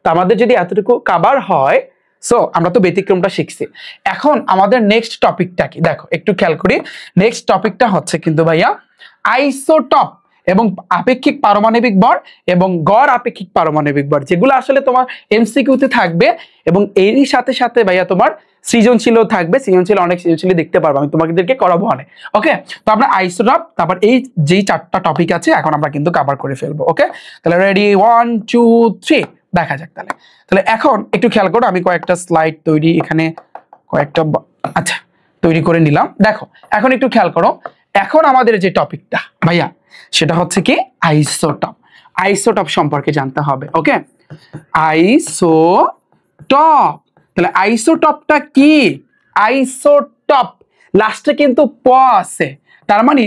তো আমাদের যদি এতটুকু কভার হয়, সো আমরা তো ব্যতিক্রমটা শিখছি, এখন আমাদের নেক্সট টপিকটা কি দেখো একটু খেয়াল করি। নেক্সট টপিকটা হচ্ছে কিন্তু ভাইয়া আইসোটপ এবং আপেক্ষিক পারমাণবিক ভর এবং গড় আপেক্ষিক পারমাণবিক ভর, যেগুলো আসলে তোমার এমসিকিউতে থাকবে এবং এরই সাথে সাথে ভাইয়া তোমার সৃজনশীলও থাকবে। সৃজনশীল অনেক সৃজনশীল দেখতে পারবো, আমি তোমাদেরকে করাবো অনেক। ওকে, তো আমরা আইসোটপ তারপর এই যেই 4টা টপিক আছে এখন আমরা কিন্তু কভার করে ফেলবো। ওকে, তাহলে রেডি 1 2 3 দেখা যাক। তাহলে এখন একটু খেয়াল করো, আমি কয়েকটা স্লাইড তৈরি এখানে কয়েকটা আচ্ছা তৈরি করে নিলাম। দেখো এখন একটু খেয়াল করো, এখন আমাদের যে টপিকটা ভাইয়া সেটা হচ্ছে কি আইসোটপ। আইসোটপ সম্পর্কে জানতে হবে। ওকে, আইসোটপ, তাহলে আইসোটপটা কি? আইসোটপ লাস্টে কিন্তু প আছে, তার মানে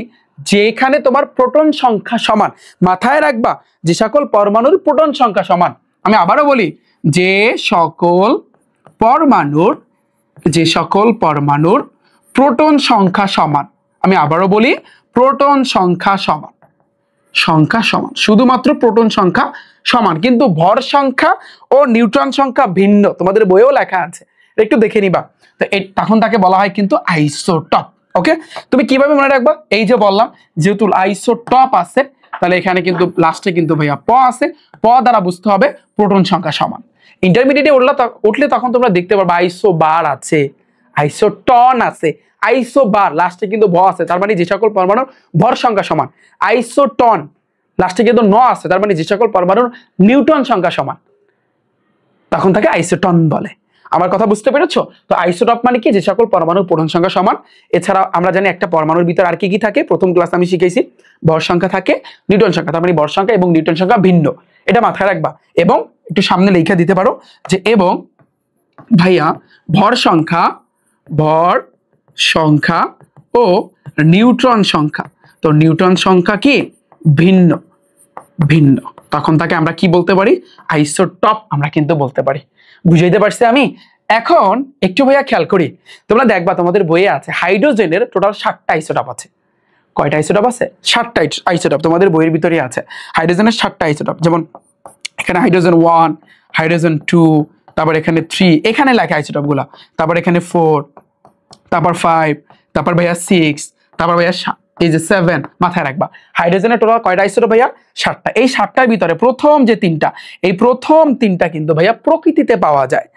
যেখানে তোমার প্রোটন সংখ্যা সমান, মাথায় রাখবা যে সকল পরমাণুর প্রোটন সংখ্যা সমান। আমি আবারও বলি যে সকল পরমাণুর প্রোটন সংখ্যা সমান। আমি আবারও বলি প্রোটন সংখ্যা সমান, শুধুমাত্র প্রোটন সংখ্যা সমান, কিন্তু ভর সংখ্যা ও নিউট্রন সংখ্যা ভিন্ন। তোমাদের বইয়েও লেখা আছে, একটু দেখে নিবা। তো তখন তাকে বলা হয় কিন্তু আইসোটপ। ওকে, তুমি কিভাবে মনে রাখবা? এই যে বললাম যেহেতু আইসোটপ আছে তাহলে এখানে কিন্তু লাস্টে কিন্তু ভাইয়া প আছে, প দ্বারা বুঝতে হবে প্রোটন সংখ্যা সমান। ইন্টারমিডিয়েটে উঠলে তখন তোমরা দেখতে পারবা আইসোবার আছে, আইসোটন আছে, আইসোবার লাস্টে কিন্তু ভ আছে, তার মানে যে সকল পরমাণুর ভর সংখ্যা সমান। আইসোটন লাস্টে কিন্তু ন আছে, তার মানে যে সকল পরমাণুর নিউটন সংখ্যা সমান, তখন তাকে আইসোটন বলে। আমার কথা বুঝতে পেরেছো? তো আইসোটপ মানে কি? যে সকল পরমাণুর প্রোটন সংখ্যা সমান। এছাড়া আমরা জানি একটা পরমাণুর ভিতর আর কি কি থাকে, প্রথম ক্লাস আমি শিখেছি ভর সংখ্যা থাকে, নিউটন সংখ্যা, তার মানে ভর সংখ্যা এবং নিউটন সংখ্যা ভিন্ন, এটা মাথায় রাখবা। এবং একটু সামনে লিখে দিতে পারো যে এবং ভাইয়া ভর সংখ্যা ও নিউট্রন সংখ্যা। তো তো নিউটন সংখ্যা কি ভিন্ন ভিন্ন, তখন তাকে আমরা কি বলতে পারি, আইসোটপ আমরা কিন্তু বলতে পারি। বুঝাইতে পারছি আমি? এখন একটু ভাইয়া খেয়াল করি, তোমরা দেখবা তোমাদের বইয়ে আছে হাইড্রোজেনের টোটাল 7টা আইসোটপ আছে। কয়টা আইসোটপ আছে? 7টা আইসোটপ তোমাদের বইয়ের ভিতরে আছে। হাইড্রোজেনের 7টা আইসোটপ, যেমন এখানে হাইড্রোজেন 1, হাইড্রোজেন 2, তারপর এখানে 3, এখানে লেখা আইসোটপ গুলা, তারপর এখানে 4, তারপর 5, তারপর ভাইয়া 6, তারপর ভাইয়া এই যে 7, মাথায় রাখবা হাইড্রোজেনের টোটাল কয়টা আইসোটপ ভাইয়া? 7টা। এই 7টার ভিতরে প্রথম যে 3টা, এই প্রথম 3টা কিন্তু ভাইয়া প্রকৃতিতে পাওয়া যায়।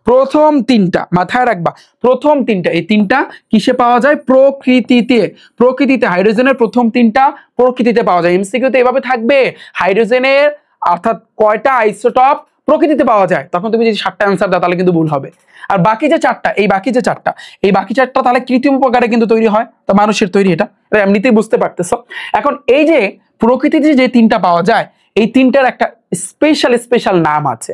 প্রথম 3টা মাথায় রাখবা, প্রথম 3টা, এই 3টা কিসে পাওয়া যায়? প্রকৃতিতে। প্রকৃতিতে হাইড্রোজেনের প্রথম 3টা প্রকৃতিতে পাওয়া যায়। এমসিকিউতে এভাবে থাকবে, হাইড্রোজেনের অর্থাৎ কয়টা আইসোটপ প্রকৃতিতে পাওয়া যায়, তখন তুমি যদি 7টা অ্যান্সার দাও তাহলে কিন্তু ভুল হবে। আর বাকি যে 4টা, এই বাকি 4টা তাহলে কৃত্রিম উপকারে কিন্তু তৈরি হয়, তো মানুষের তৈরি, এটা এমনিতেই বুঝতে পারতেছো। এখন এই যে প্রকৃতিতে যে 3টা পাওয়া যায়, এই 3টার একটা স্পেশাল নাম আছে,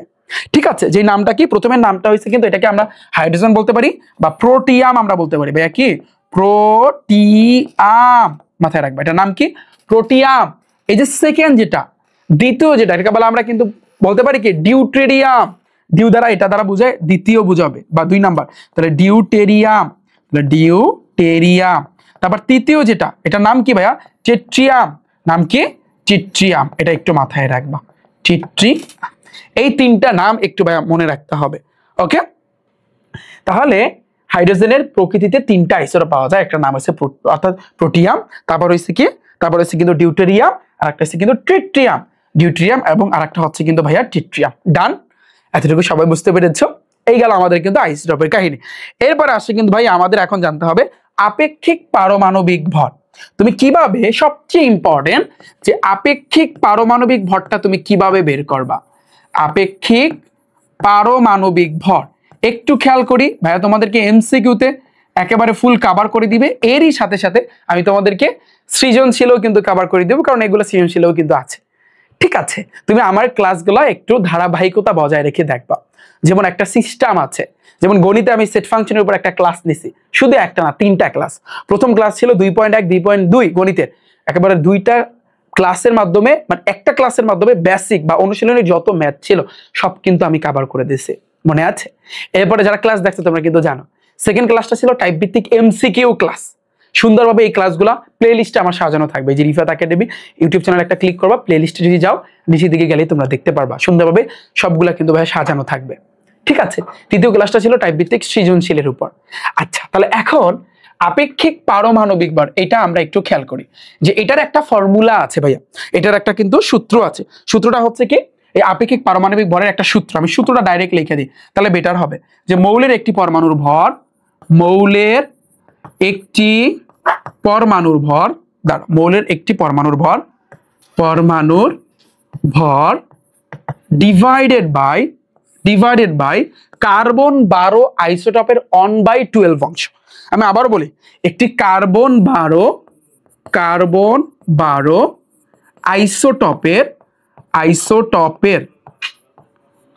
ঠিক আছে? যে নামটা কি, প্রথমের নামটা হয়েছে কিন্তু এটাকে আমরা হাইড্রোজেন বলতে পারি বা প্রোটিয়াম আমরা বলতে পারি। ভাইয়া কি? প্রোটিয়াম, মাথায় রাখবা এটার নাম কি? প্রোটিয়াম। এই যে সেকেন্ড যেটা, দ্বিতীয় যেটা, এটাকে বলা আমরা কিন্তু বলতে পারি কি ডিউটেরিয়াম। ডিউ দ্বারা এটা দ্বারা বুঝায় দ্বিতীয় বুঝাবে বা 2 নাম্বার, তাহলে ডিউটেরিয়াম, ডিউটেরিয়াম। তারপর তৃতীয় যেটা, এটার নাম কি ভাইয়া? ট্রিটিয়াম। নাম কি? ট্রিটিয়াম। এটা একটু মাথায় রাখবা, ট্রিটিয়াম। এই 3টা নাম একটু ভাইয়া মনে রাখতে হবে, ওকে? তাহলে হাইড্রোজেনের প্রকৃতিতে 3টা আইসোটপ পাওয়া যায়, একটা নাম হচ্ছে অর্থাৎ প্রোটিয়াম, তারপর হচ্ছে কি, তারপর হচ্ছে কিন্তু ডিউটেরিয়াম, আর একটা হচ্ছে কিন্তু ট্রিটিয়াম, ডিউটেরিয়াম, এবং আরেকটা হচ্ছে কিন্তু ভাইয়া ট্রিটিয়াম। ডান? এতটুকু সবাই বুঝতে পেরেছো? এই গেল আমাদের কিন্তু আইসোটপের কাহিনী। এরপরে আসছে কিন্তু ভাই আমাদের এখন জানতে হবে আপেক্ষিক পারমাণবিক ভর। তুমি কিভাবে, সবচেয়ে ইম্পর্টেন্ট, যে আপেক্ষিক পারমাণবিক ভরটা তুমি কিভাবে বের করবা? আপেক্ষিক পারমাণবিক ভর একটু খেয়াল করি ভাইয়া, তোমাদেরকে এমসিকিউতে একেবারে ফুল কভার করে দিবে। এরই সাথে সাথে আমি তোমাদেরকে সৃজনশীলও কিন্তু কভার করে দেবো, কারণ এগুলো সৃজনশীলও কিন্তু আছে, ঠিক আছে? তুমি আমার ক্লাসগুলো একটু ধারাবাহিকতা বজায় রেখে দেখবা। যেমন একটা সিস্টেম আছে, যেমন গণিতে আমি সেট ফাংশনের উপর একটা ক্লাস নিছি, শুধু একটা না 3টা ক্লাস। প্রথম ক্লাস ছিল 2.1, 2.2 গণিতের, একেবারে 2টা ক্লাসের মাধ্যমে, মানে একটা ক্লাসের মাধ্যমে বেসিক বা অনুশীলনের যত ম্যাথ ছিল সব কিন্তু আমি কভার করে দিয়েছি, মনে আছে? এরপরে যারা ক্লাস দেখছো তোমরা কিন্তু জানো, সেকেন্ড ক্লাসটা ছিল টাইপ ভিত্তিক এমসিকিউ ক্লাস। সুন্দরভাবে এই ক্লাসগুলো প্লে লিস্টে আমার সাজানো থাকবে, যে রিফাত একাডেমি ইউটিউব চ্যানেল একটা ক্লিক করবা, প্লে লিস্টে যদি যাও নিচের দিকে গেলেই তোমরা দেখতে পারবা, সুন্দরভাবে সবগুলা কিন্তু ভাই সাজানো থাকবে, ঠিক আছে? তৃতীয় ক্লাসটা ছিল টাইপ ভিত্তিক সৃজনশীলের উপর। আচ্ছা, তাহলে এখন আপেক্ষিক পারমাণবিক ভর, এটা আমরা একটু খেয়াল করি যে এটার একটা ফর্মুলা আছে ভাইয়া, এটার একটা কিন্তু সূত্র আছে। সূত্রটা হচ্ছে কি, এই আপেক্ষিক পারমাণবিক ভরের একটা সূত্র, আমি সূত্রটা ডাইরেক্ট লিখে দিই তাহলে বেটার হবে। যে মৌলের একটি পরমাণুর ভর, মৌলের একটি পরমাণুর ভর, মৌলের একটি পরমাণুর ভর, পরমাণুর ভর ডিভাইডেড বাই কার্বন 12 আইসোটপের 1/12 অংশ। আমি আবার বলি, একটি কার্বন 12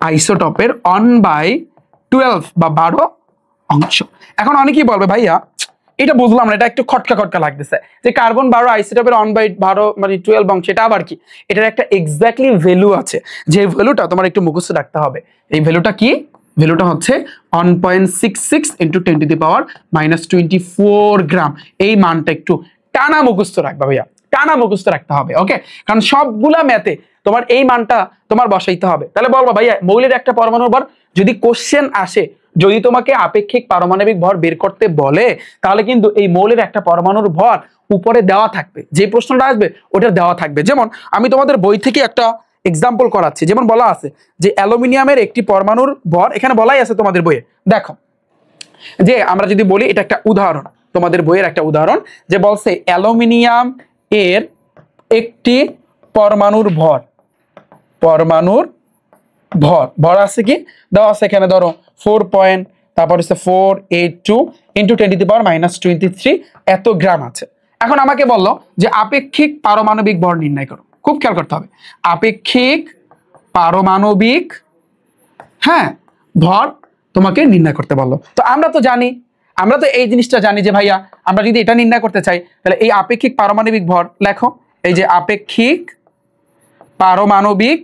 আইসোটপের 1/12 বা 12 অংশ। এখন অনেকেই বলবে ভাইয়া এটা বুঝলাম না, এটা একটু খটকা লাগতেছে, যে কার্বন 12 আইসোটপের 1/12 মানে 12 অংশ, এটা আবার কি? এটার একটা এক্স্যাক্টলি ভ্যালু আছে, যে ভ্যালুটা তোমার একটু মুখস্থ রাখতে হবে। এই ভ্যালুটা কি? ভ্যালুটা হচ্ছে 1.66 × 10⁻24 গ্রাম। এই মানটা একটু টানা মুখস্থ রাখবা ভাইয়া, টানা মুখস্থ রাখতে হবে, ওকে? কারণ সবগুলা ম্যাথে তোমার এই মানটা তোমার বসাইতে হবে। তাহলে বলবা ভাইয়া মৌলের একটা পরমাণুর ভর, যদি কোশ্চেন আসে, যদি তোমাকে আপেক্ষিক পারমাণবিক ভর বের করতে বলে, তাহলে কিন্তু এই মৌলের একটা পরমাণুর ভর উপরে দেওয়া থাকবে, যে প্রশ্নটা আসবে ওটা দেওয়া থাকবে। যেমন আমি তোমাদের বই থেকে একটা এক্সাম্পল করাচ্ছি, যেমন বলা আছে যে অ্যালুমিনিয়ামের একটি পরমাণুর ভর, এখানে বলাই আছে তোমাদের বইয়ে, দেখো যে আমরা যদি বলি, এটা একটা উদাহরণ, তোমাদের বইয়ের একটা উদাহরণ, যে বলছে অ্যালুমিনিয়াম এর একটি পরমাণুর ভর, ভর আছে কি দেওয়া আছে এখানে, ধরো 4 তারপর হচ্ছে 482 × 10⁻23 এত গ্রাম আছে। এখন আমাকে বললো যে আপেক্ষিক পারমাণবিক ভর নির্ণয় করো। খুব খেয়াল করতে হবে, আপেক্ষিক পারমাণবিক ভর তোমাকে নির্ণয় করতে বললো। তো আমরা তো জানি আমরা তো এই জিনিসটা জানি যে ভাইয়া আমরা যদি এটা নির্ণয় করতে চাই তাহলে এই আপেক্ষিক পারমাণবিক ভর লেখো, এই যে আপেক্ষিক পারমাণবিক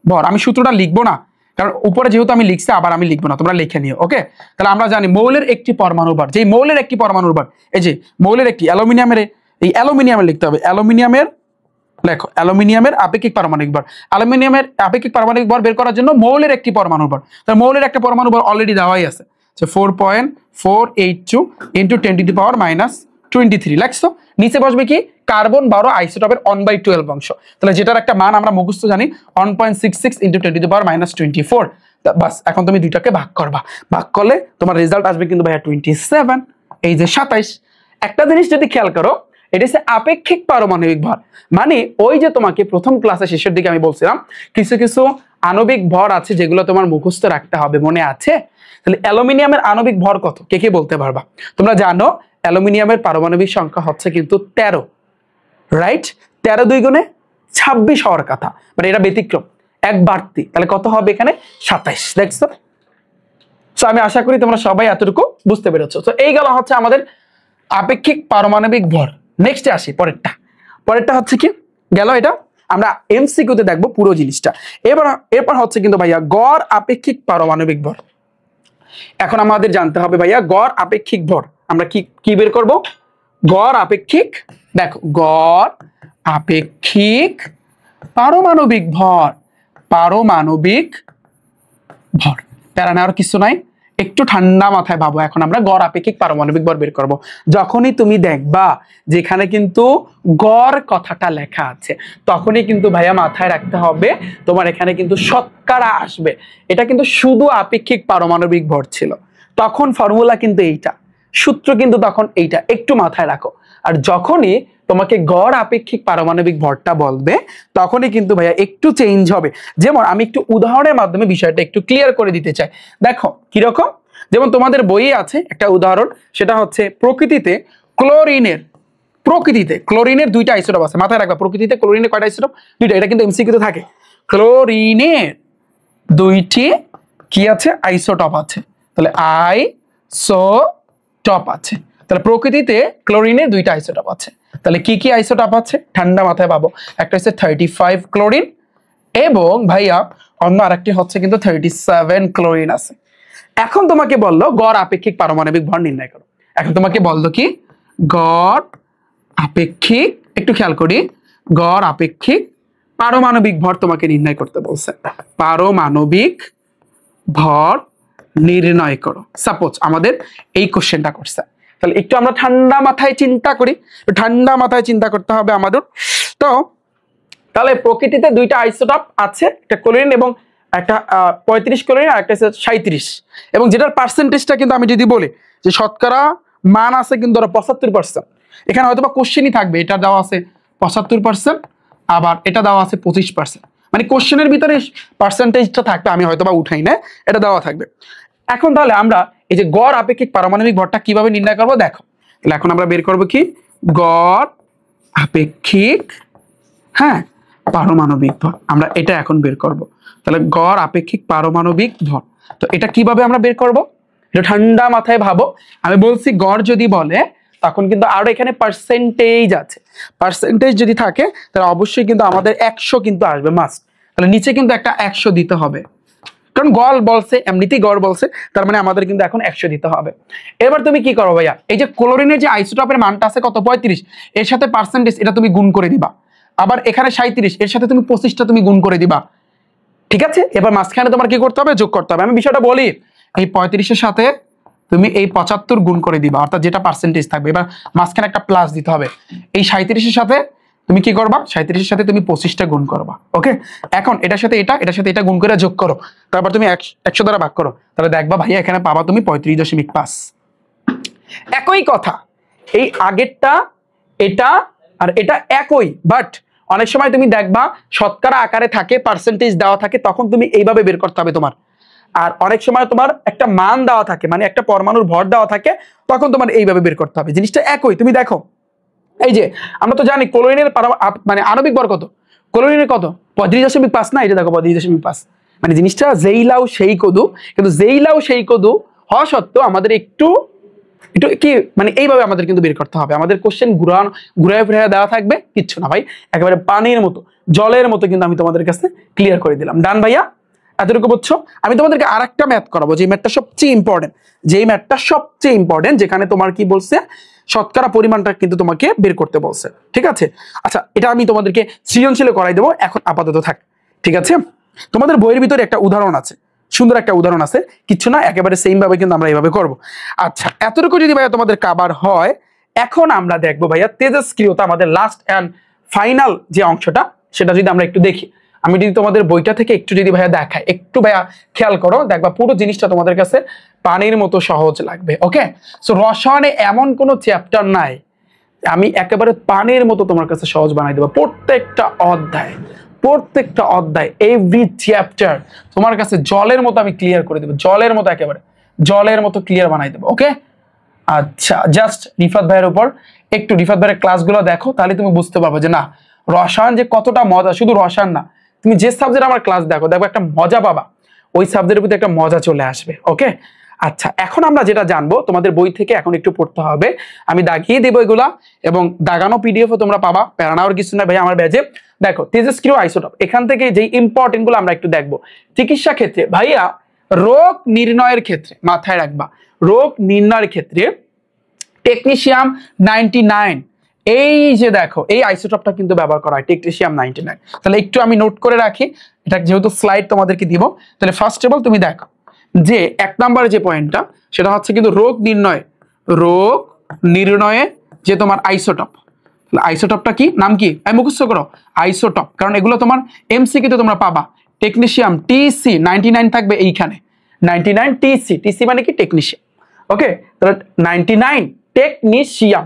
ভর, আমি সূত্রটা লিখবো না কারণ উপরে যেহেতু আমি লিখছি আবার আমি লিখবো না, তোমরা লিখে নিও। ওকে, তাহলে আমরা জানি মৌলের একটি পরমাণু ভর, যেই মৌলের একটি পরমাণু ভর, এই যে মৌলের একটি অ্যালুমিনিয়ামের, এই অ্যালুমিনিয়ামের লিখতে হবে, অ্যালুমিনিয়ামের লেখো, অ্যালুমিনিয়ামের আপেক্ষিক পারমাণবিক ভর। অ্যালুমিনিয়ামের আপেক্ষিক পারমাণবিক ভর বের করার জন্য মৌলের একটি পরমাণু ভর, তাহলে মৌলের একটা পরমাণু ভর অলরেডি দেওয়াই আছে, 4.482 ইন্টু 10⁻⁻23 লিখছো। নিচে বসবে কি কার্বন 12 আইসোটোপের 1/12 অংশ, তাহলে যেটার একটা মান আমরা মুখস্থ জানি 1.66 ইন্টু 10⁻⁻24। বাস, এখন তুমি দুইটাকে ভাগ করবা, ভাগ করলে তোমার রেজাল্ট আসবে কিন্তু ভাইয়া 27, এই যে 27। একটা জিনিস যদি খেয়াল করো, এটা হচ্ছে আপেক্ষিক পারমাণবিক ভর, মানে ওই যে তোমাকে প্রথম ক্লাসে শেষের দিকে আমি বলছিলাম কিছু কিছু আণবিক ভর আছে যেগুলো তোমার মুখস্থ রাখতে হবে, মনে আছে? তাহলে অ্যালুমিনিয়ামের আণবিক ভর কত, কে কে বলতে পারবা? তোমরা জানো অ্যালুমিনিয়ামের পারমাণবিক সংখ্যা হচ্ছে কিন্তু 13, রাইট? 13 2 গুণে 26 হওয়ার কথা, মানে এটা ব্যতিক্রম, এক বাড়তি, তাহলে কত হবে এখানে 27। দেখছো? তো আমি আশা করি তোমরা সবাই এতটুকু বুঝতে পেরেছো। তো এই গেল হচ্ছে আমাদের আপেক্ষিক পারমাণবিক ভর। নেক্সটে আসি, পরেরটা হচ্ছে কি গেল, এটা আমরা এমসিকিউতে দেখবো পুরো জিনিসটা। এরপর হচ্ছে কিন্তু ভাইয়া গড় আপেক্ষিক পারমাণবিক ভর। এখন আমাদের জানতে হবে ভাইয়া গড় আপেক্ষিক ভর, আমরা কি বের করব? গড় আপেক্ষিক, দেখো গড় আপেক্ষিক পারমাণবিক ভর, পারমাণবিক ভর, প্যারা নেওয়ার কিছু নাই, একটু ঠান্ডা মাথায় ভাবো। এখন আমরা গড় আপেক্ষিক পারমাণবিক ভর বের করব। যখনই তুমি দেখবা যেখানে কিন্তু গড় কথাটা লেখা আছে, তখনই কিন্তু ভাইয়া মাথায় রাখতে হবে তোমার এখানে কিন্তু শতকরা আসবে। এটা কিন্তু শুধু আপেক্ষিক পারমাণবিক ভর ছিল, তখন ফর্মুলা কিন্তু এইটা, সূত্র কিন্তু তখন এইটা, একটু মাথায় রাখো। আর যখনই তোমাকে গড় আপেক্ষিক পারমাণবিক ভরটা বলবে তখনই কিন্তু ভাইয়া একটু চেঞ্জ হবে। যেমন আমি একটু উদাহরণের মাধ্যমে বিষয়টা একটু ক্লিয়ার করে দিতে চাই। দেখো কিরকম, যেমন তোমাদের বইয়ে আছে একটা উদাহরণ, সেটা হচ্ছে প্রকৃতিতে ক্লোরিনের দুইটা আইসোটোপ আছে, মাথায় রাখবা। প্রকৃতিতে ক্লোরিনের কয়টা আইসোটোপ? দুইটা, এটা কিন্তু এমসিকিউতে থাকে। ক্লোরিনের দুইটি কি আছে? আইসোটোপ আছে, তাহলে আইসোটোপ আছে। তাহলে প্রকৃতিতে ক্লোরিনের দুইটা আইসোটোপ আছে, তাহলে কি কি আইসোটোপ আছে ঠান্ডা মাথায় পাবো। একটা হচ্ছে 35 ক্লোরিন এবং ভাইয়া অন্য আরেকটি হচ্ছে কিন্তু 37 ক্লোরিন আছে। এখন তোমাকে বললো গড় আপেক্ষিক পারমাণবিক ভর নির্ণয় করো। এখন তোমাকে বললো কি গড় আপেক্ষিক, একটু খেয়াল করি, গড় আপেক্ষিক পারমাণবিক ভর তোমাকে নির্ণয় করতে বলছে। পারমাণবিক ভর নির্ণয় করো। সাপোজ আমাদের এই কোশ্চেনটা করছে, তাহলে একটু আমরা ঠান্ডা মাথায় চিন্তা করি, ঠান্ডা মাথায় চিন্তা করতে হবে আমাদের। তো তাহলে প্রকৃতিতে দুইটা আইসোটোপ আছে, একটা ক্লোরিন এবং একটা 35 ক্লোরিন আর একটা 37, এবং যেটার পার্সেন্টেজটা কিন্তু আমি যদি বলি যে শতকরা মান আছে কিন্তু 75%, এখানে হয়তো বা কোশ্চেনই থাকবে, এটা দেওয়া আছে 75%, আবার এটা দেওয়া আছে 25%, মানে কোশ্চেনের ভিতরে পার্সেন্টেজটা থাকবে, আমি হয়তো বা উঠাই না, এটা দেওয়া থাকবে। এখন তাহলে আমরা এই যে গড় আপেক্ষিক পারমাণবিক ভরটা কিভাবে নির্ণয় করবো দেখো। তাহলে এখন আমরা বের করবো কি গড় আপেক্ষিক, হ্যাঁ, পারমাণবিক ভর, আমরা এটা এখন বের করব। তাহলে গড় আপেক্ষিক পারমাণবিক ভর, তো এটা কিভাবে আমরা বের করব? এটা ঠান্ডা মাথায় ভাবো। আমি বলছি গড় যদি বলে তখন কিন্তু আরো এখানে পার্সেন্টেজ আছে, পার্সেন্টেজ যদি থাকে তাহলে অবশ্যই কিন্তু আমাদের 100 কিন্তু আসবে মাস্ট, তাহলে নিচে কিন্তু একটা 100 দিতে হবে, কারণ গড় বলছে, এমনিতেই গড় বলছে, তার মানে আমাদের কিন্তু এখন 100 দিতে হবে। এবার তুমি কি করো ভাইয়া, এই যে ক্লোরিনের যে আইসোটোপের মানটা আছে কত 35, এর সাথে পার্সেন্টেজ এটা তুমি গুণ করে দিবা, আবার এখানে 37, এর সাথে তুমি 25টা তুমি গুণ করে দিবা, ঠিক আছে? এবার মাঝখানে তোমার কি করতে হবে? যোগ করতে হবে। আমি বিষয়টা বলি, এই 35-এর সাথে তুমি এই 75 গুণ করে দিবা, অর্থাৎ যেটা পার্সেন্টেজ থাকবে, এবার মাঝখানে একটা প্লাস দিতে হবে। এই 37-এর সাথে তুমি কি করবা? 37-এর সাথে তুমি 25টা গুণ করবা। ওকে, এখন এটার সাথে এটা গুণ করে যোগ করো, তারপর তুমি 100 দ্বারা ভাগ করো, তাহলে দেখবা ভাইয়া এখানে পাবা তুমি 35.5। একই কথা, এই আগেরটা, এটা আর এটা একই, বাট অনেক সময় তুমি দেখবা শতকরা আকারে থাকে, পার্সেন্টেজ দেওয়া থাকে, তখন তুমি এইভাবে বের করতে হবে তোমার। আর অনেক সময় তোমার একটা মান দেওয়া থাকে, মানে একটা পরমাণুর ভর দেওয়া থাকে, তখন তোমার এইভাবে বের করতে হবে। জিনিসটা একই। তুমি দেখো এই যে আমরা তো জানি ক্লোরিনের মানে আণবিক ভর কত, ক্লোরিনের কত 35.5 না, এটা দেখো 35.5, মানে জিনিসটা যেই লাউ সেই কদু, কিন্তু যেই লাউ সেই কদু হওয়া সত্ত্বেও আমাদের একটু একটু কি মানে এইভাবে আমাদের কিন্তু বের করতে হবে। আমাদের কোশ্চেন ঘুরায় ফিরে দেওয়া থাকবে, কিচ্ছু না ভাই, একেবারে পানির মতো জলের মতো কিন্তু আমি তোমাদের কাছে ক্লিয়ার করে দিলাম। ডান ভাইয়া, এতটুকু বুঝছো? আমি তোমাদেরকে আরেকটা ম্যাথ করাবো, যে ম্যাথটা সবচেয়ে ইম্পর্টেন্ট, যেখানে তোমার কি বলছে, শতকরা পরিমাণটা কিন্তু তোমাকে বের করতে বলছে, ঠিক আছে? আচ্ছা, এটা আমি তোমাদেরকে সৃজনশীলে করাই দেবো, এখন আপাতত থাক, ঠিক আছে? তোমাদের বইয়ের ভিতরে একটা উদাহরণ আছে, সুন্দর একটা উদাহরণ আছে, কিচ্ছু না, একেবারে সেম ভাবে কিন্তু আমরা এইভাবে করব। আচ্ছা, এতটুকু যদি ভাইয়া তোমাদের কাভার হয়, এখন আমরা দেখবো ভাইয়া তেজস্ক্রিয়তা, আমাদের লাস্ট অ্যান্ড ফাইনাল যে অংশটা, সেটা যদি আমরা একটু দেখি। আমি যদি তোমাদের বইটা থেকে একটু যদি ভাইয়া দেখাই, একটু ভাইয়া খেয়াল করো, দেখবা পুরো জিনিসটা তোমাদের কাছে পানির মতো সহজ লাগবে। ওকে, সো রসায়নে এমন কোনো চ্যাপ্টার নাই, আমি একেবারে পানির মতো তোমার কাছে সহজ বানাই দেবো। প্রত্যেকটা অধ্যায় এভরি চ্যাপ্টার তোমার কাছে জলের মতো আমি ক্লিয়ার করে দেবো, জলের মতো, একেবারে জলের মতো ক্লিয়ার বানাই দেবো। ওকে, আচ্ছা, জাস্ট রিফাত ভাইয়ের উপর একটু, রিফাত ভাইয়ের ক্লাসগুলো দেখো, তাহলে তুমি বুঝতে পারবে যে না, রসায়ন যে কতটা মজা। শুধু রসায়ন না, তুমি যে সাবজেক্ট আমার ক্লাস দেখো একটা মজা পাবা, ওই সাবজেক্টের প্রতি একটা মজা চলে আসবে। ওকে, আচ্ছা, এখন আমরা যেটা জানবো, তোমাদের বই থেকে এখন একটু পড়তে হবে, আমি দাগিয়ে দেবো এগুলা, এবং দাগানো পিডিএফও তোমরা পাবা, প্যারানাওয়ার কিছু না ভাই আমার ব্যাচে। দেখো, তেজস্ক্রিয় আইসোটোপ, এখান থেকে যে ইম্পর্টেন্ট গুলো আমরা একটু দেখবো। চিকিৎসা ক্ষেত্রে ভাইয়া, রোগ নির্ণয়ের ক্ষেত্রে মাথায় রাখবা, রোগ নির্ণয়ের ক্ষেত্রে টেকনিশিয়াম 99, এই যে দেখো, এই আইসোটোপটা কিন্তু ব্যবহার করা হয়, টেকনিশিয়াম 99। তাহলে একটু আমি নোট করে রাখি, এটা যেহেতু স্লাইড তোমাদেরকে দিব, তাহলে ফার্স্ট অফ অল তুমি দেখো যে 1 নম্বরে যে পয়েন্টটা, সেটা হচ্ছে কিন্তু রোগ নির্ণয়ে যে তোমার আইসোটোপ, আইসোটোপটা কি, নাম কি, আমি মুখস্থ করো, আইসোটোপ, কারণ এগুলো তোমার এমসিকিউ তে তোমরা পাবা। টেকনিশিয়াম TC 99 থাকবে এইখানে, 99 TC মানে কি, টেকনিশিয়াম। ওকে, তাহলে 99 টেকনিশিয়াম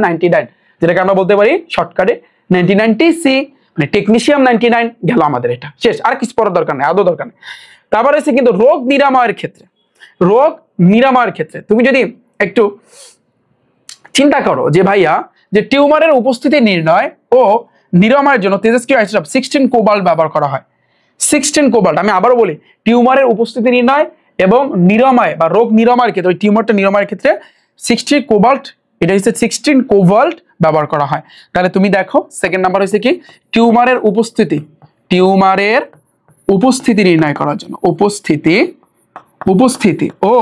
99, যেটাকে আমরা বলতে পারি শর্টকাটে 99 TC, মানে টেকনিশিয়াম 99 গেল আমাদের, এটা শেষ, আর কিছু পড়ার দরকার নেই, আদৌ দরকার নেই। তারপরে হচ্ছে কিন্তু রোগ নিরাময়ের ক্ষেত্রে তুমি যদি একটু চিন্তা করো যে ভাইয়া, যে টিউমারের উপস্থিতি নির্ণয় ও নিরাময়ের জন্য তেজস্ক্রিয় আইসোটোপ 16 কোবাল্ট ব্যবহার করা হয়। 16 কোবাল্ট, আমি আবারও বলি, টিউমারের উপস্থিতি নির্ণয় এবং নিরাময় বা রোগ নিরাময়ের ক্ষেত্রে, ওই টিউমারটা নিরাময়ের ক্ষেত্রে 16 কোবাল্ট, এটা হচ্ছে 16 কোবাল্ট ব্যবহার করা হয়। তাহলে তুমি দেখো, সেকেন্ড নাম্বার হচ্ছে কি, টিউমারের উপস্থিতি নির্ণয় করার জন্য, উপস্থিতি ও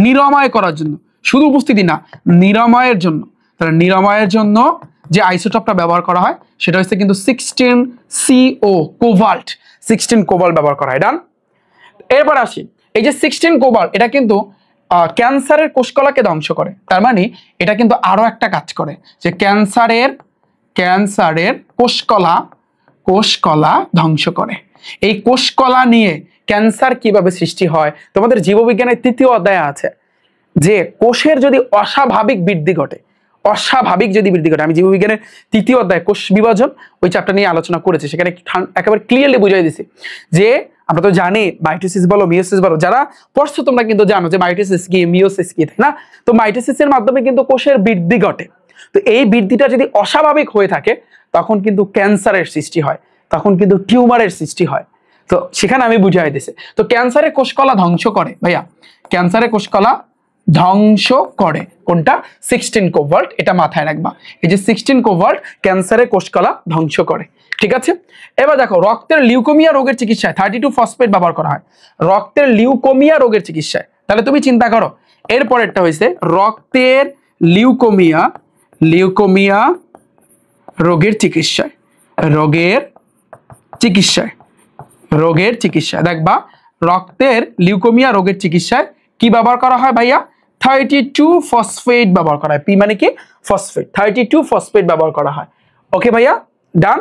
নিরাময় করার জন্য, শুধু উপস্থিতি না, নিরাময়ের জন্য, তাহলে নিরাময়ের জন্য যে আইসোটোপটা ব্যবহার করা হয়, সেটা হচ্ছে কিন্তু 16 CO কোবাল্ট, 16 কোবাল্ট ব্যবহার করা হয়। ডান। এরপর আসি, এই যে 16 কোবাল্ট, এটা কিন্তু ক্যান্সারের কোষকলাকে ধ্বংস করে, তার মানে এটা কিন্তু আরো একটা কাজ করে, যে ক্যান্সারের কোষকলা ধ্বংস করে। এই কোষকলা নিয়ে ক্যান্সার কিভাবে সৃষ্টি হয়, তোমাদের জীববিজ্ঞানের 3য় অধ্যায়ে আছে, যে কোষের যদি অস্বাভাবিক বৃদ্ধি ঘটে, আমি জীববিজ্ঞানের 3য় অধ্যায় কোষ বিভাজন, ওই চ্যাপ্টার নিয়ে আলোচনা করেছি, সেখানে একেবারে ক্লিয়ারলি বুঝিয়ে দিছি যে আমরা তো জানি মাইটোসিস বলো মিওসিস বলো, যারা পড়ছো তোমরা কিন্তু জানো যে মাইটোসিস কি মিওসিস কি, তাই না? তো মাইটোসিসের মাধ্যমে কিন্তু কোষের বৃদ্ধি ঘটে, তো এই বৃদ্ধিটা যদি অস্বাভাবিক হয়ে থাকে, তখন কিন্তু ক্যান্সারের সৃষ্টি হয়, তখন কিন্তু টিউমারের সৃষ্টি হয়। তো সেখানে আমি বুঝাই দিছি, তো ক্যান্সারের কোষকলা ধ্বংস করে ভাইয়া, ক্যান্সারের কোষকলা ধ্বংস করে কোনটা, 16 কোবাল্ট, এটা মাথায় রাখবা, এই যে 16 কোবাল্ট ক্যান্সারের কোষকলা ধ্বংস করে। ঠিক আছে, এবার দেখো, রক্তের লিউকোমিয়া রোগের চিকিৎসায় 32 ফসফেট ব্যবহার করা হয়, রক্তের লিউকোমিয়া রোগের চিকিৎসায়। তাহলে তুমি চিন্তা করো, এরপরেরটা হয়েছে রক্তের লিউকোমিয়া রোগের চিকিৎসায় দেখবা, রক্তের লিউকোমিয়া রোগের চিকিৎসায় কি ব্যবহার করা হয় ভাইয়া, 32 ফসফেট ব্যবহার করা হয়। পি মানে কি, ফসফেট, 32 ফসফেট ব্যবহার করা হয়। ওকে ভাইয়া, ডান।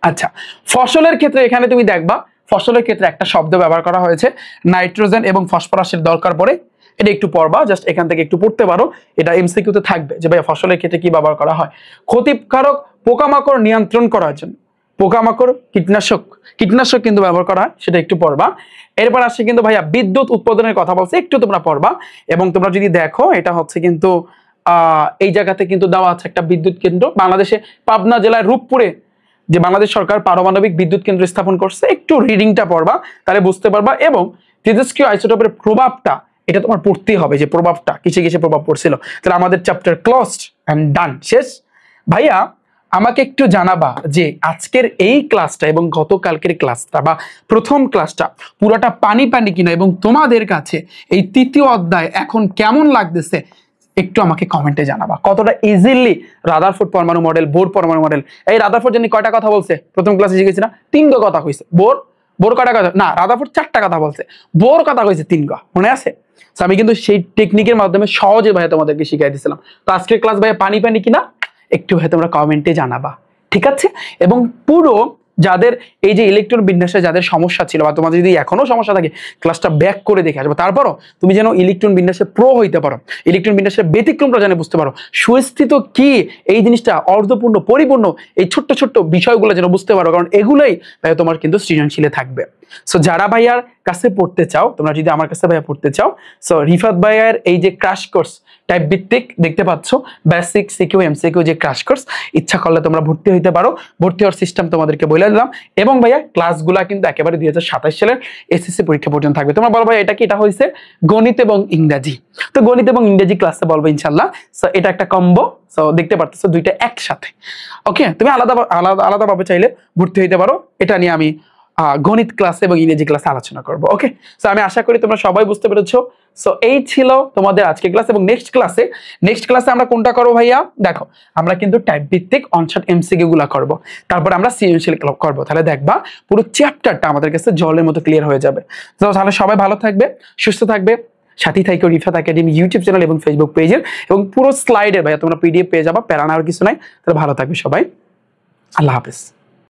আচ্ছা, ফসলের ক্ষেত্রে এখানে তুমি দেখবা, ফসলের ক্ষেত্রে একটা শব্দ ব্যবহার করা হয়েছে, নাইট্রোজেন এবং ফসফরাসের দরকার পড়ে, এটা একটু পড়বা, জাস্ট এখান থেকে একটু পড়তে পারো, এটা এমসিকিউতে থাকবে যে ভাইয়া ফসলের ক্ষেত্রে কি ব্যবহার করা হয়। ক্ষতিকারক পোকামাকড় নিয়ন্ত্রণ করার জন্য পোকামাকড় কীটনাশক কিন্তু ব্যবহার করা হয়, সেটা একটু পড়বা। এরপর আসছে কিন্তু ভাইয়া বিদ্যুৎ উৎপাদনের কথা বলছে, একটু তোমরা পড়বা, এবং তোমরা যদি দেখো এটা হচ্ছে কিন্তু এই জায়গাতে কিন্তু দেওয়া আছে একটা বিদ্যুৎ কেন্দ্র, বাংলাদেশে পাবনা জেলার রূপপুরে যে বাংলাদেশ সরকার পারমাণবিক বিদ্যুৎ কেন্দ্র স্থাপন করছে, একটু রিডিংটা পড়বা, তাহলে বুঝতে পারবা। এবং তেজস্ক্রিয় আইসোটোপের প্রভাবটা এটা তোমার পড়তেই হবে যে প্রভাবটা কিসে কিসে প্রভাব পড়ছিল। তাহলে আমাদের চ্যাপ্টার ক্লোজড এন্ড ডান, শেষ। ভাইয়া আমাকে একটু জানাবা যে আজকের এই ক্লাসটা এবং গতকালকের ক্লাসটা বা প্রথম ক্লাসটা পুরোটা পানি পানি কিনা, এবং তোমাদের কাছে এই তৃতীয় অধ্যায় এখন কেমন লাগতেছে একটু আমাকে কমেন্টে জানাবা। কতটা ইজিলি রাদারফোর্ড পরমাণু মডেল, বোর পরমাণু মডেল, এই রাদারফোর্ড জানি কয়টা কথা বলছে প্রথম ক্লাসে শিখেছি না, 3টা কথা কইছে। বোর কয়টা কথা না, রাদারফোর্ড 4টা কথা বলছে, বোর কথা কইছে 3টা, মনে আছে? আমি কিন্তু সেই টেকনিকের মাধ্যমে সহজে ভাইয়া তোমাদেরকে শিখাই দিয়েছিলাম। তো আজকের ক্লাস ভাইয়া পানি পানি কিনা একটু ভাই তোমরা কমেন্টে জানাবা, ঠিক আছে? এবং পুরো যাদের এই যে ইলেকট্রন বিন্যাসে যাদের সমস্যা ছিল বা তোমাদের যদি এখনো সমস্যা থাকে ক্লাসটা ব্যাক করে দেখে আসবে, তারপরও তুমি যেন ইলেকট্রন বিন্যাসে প্রো হইতে পারো, ইলেকট্রন বিন্যাসের ব্যতিক্রমটা জানে বুঝতে পারো, সুস্থিত কি এই জিনিসটা অর্ধপূর্ণ পরিপূর্ণ এই ছোট্ট ছোট্ট বিষয়গুলো যেন বুঝতে পারো, কারণ এগুলোই ভাই তোমার কিন্তু সৃজনশীলে থাকবে। সো যারা ভাইয়ার কাছে পড়তে চাও, তোমরা যদি আমার কাছে ভাইয়া পড়তে চাও, সো রিফাত ভাইয়ার এই যে ক্র্যাশ কোর্স টাইপ ভিত্তিক দেখতে পাচ্ছ বেসিক সিকিউ এমসিকিউ যে ক্র্যাশ কোর্স, ইচ্ছা করলে তোমরা ভর্তি হইতে পারো। ভর্তি হওয়ার সিস্টেম তোমাদেরকে বলে দিলাম। এবং ভাইয়া ক্লাসগুলা কিন্তু একেবারে 2027 সালের এসএসসি পরীক্ষা পর্যন্ত থাকবে। তোমরা বলবো এটা কি, এটা হইছে গণিত এবং ইংরেজি, তো গণিত এবং ইংরেজি ক্লাসে বলবো ইনশাআল্লাহ। সো এটা একটা কম্বো, সো দেখতে পারতেছো দুইটা একসাথে। ওকে, তুমি আলাদা আলাদা আলাদাভাবে চাইলে ভর্তি হইতে পারো। এটা নিয়ে আমি গণিত ক্লাসে এবং ইংরেজি ক্লাসে আলোচনা করব। ওকে, সো আমি আশা করি তোমরা সবাই বুঝতে পেরেছো। সো এই ছিল তোমাদের আজকের ক্লাস। এবং নেক্সট ক্লাসে আমরা কোনটা করবো ভাইয়া? দেখো, আমরা কিন্তু টাইপ ভিত্তিক অনশট এমসিকিউ গুলা করব, তারপর আমরা সৃজনশীল করব। তাহলে দেখবা পুরো চ্যাপ্টারটা আমাদের কাছে জলের মতো ক্লিয়ার হয়ে যাবে। তো তাহলে সবাই ভালো থাকবে, সুস্থ থাকবে, সাথী থাকো রিফাত একাডেমি ইউটিউব চ্যানেল এবং ফেসবুক পেজের, এবং পুরো স্লাইডে ভাইয়া তোমরা পিডিএফ পেয়ে যাবা, প্যারা নেওয়ার কিছু নাই। তাহলে ভালো থাকবে সবাই, আল্লাহ হাফেজ।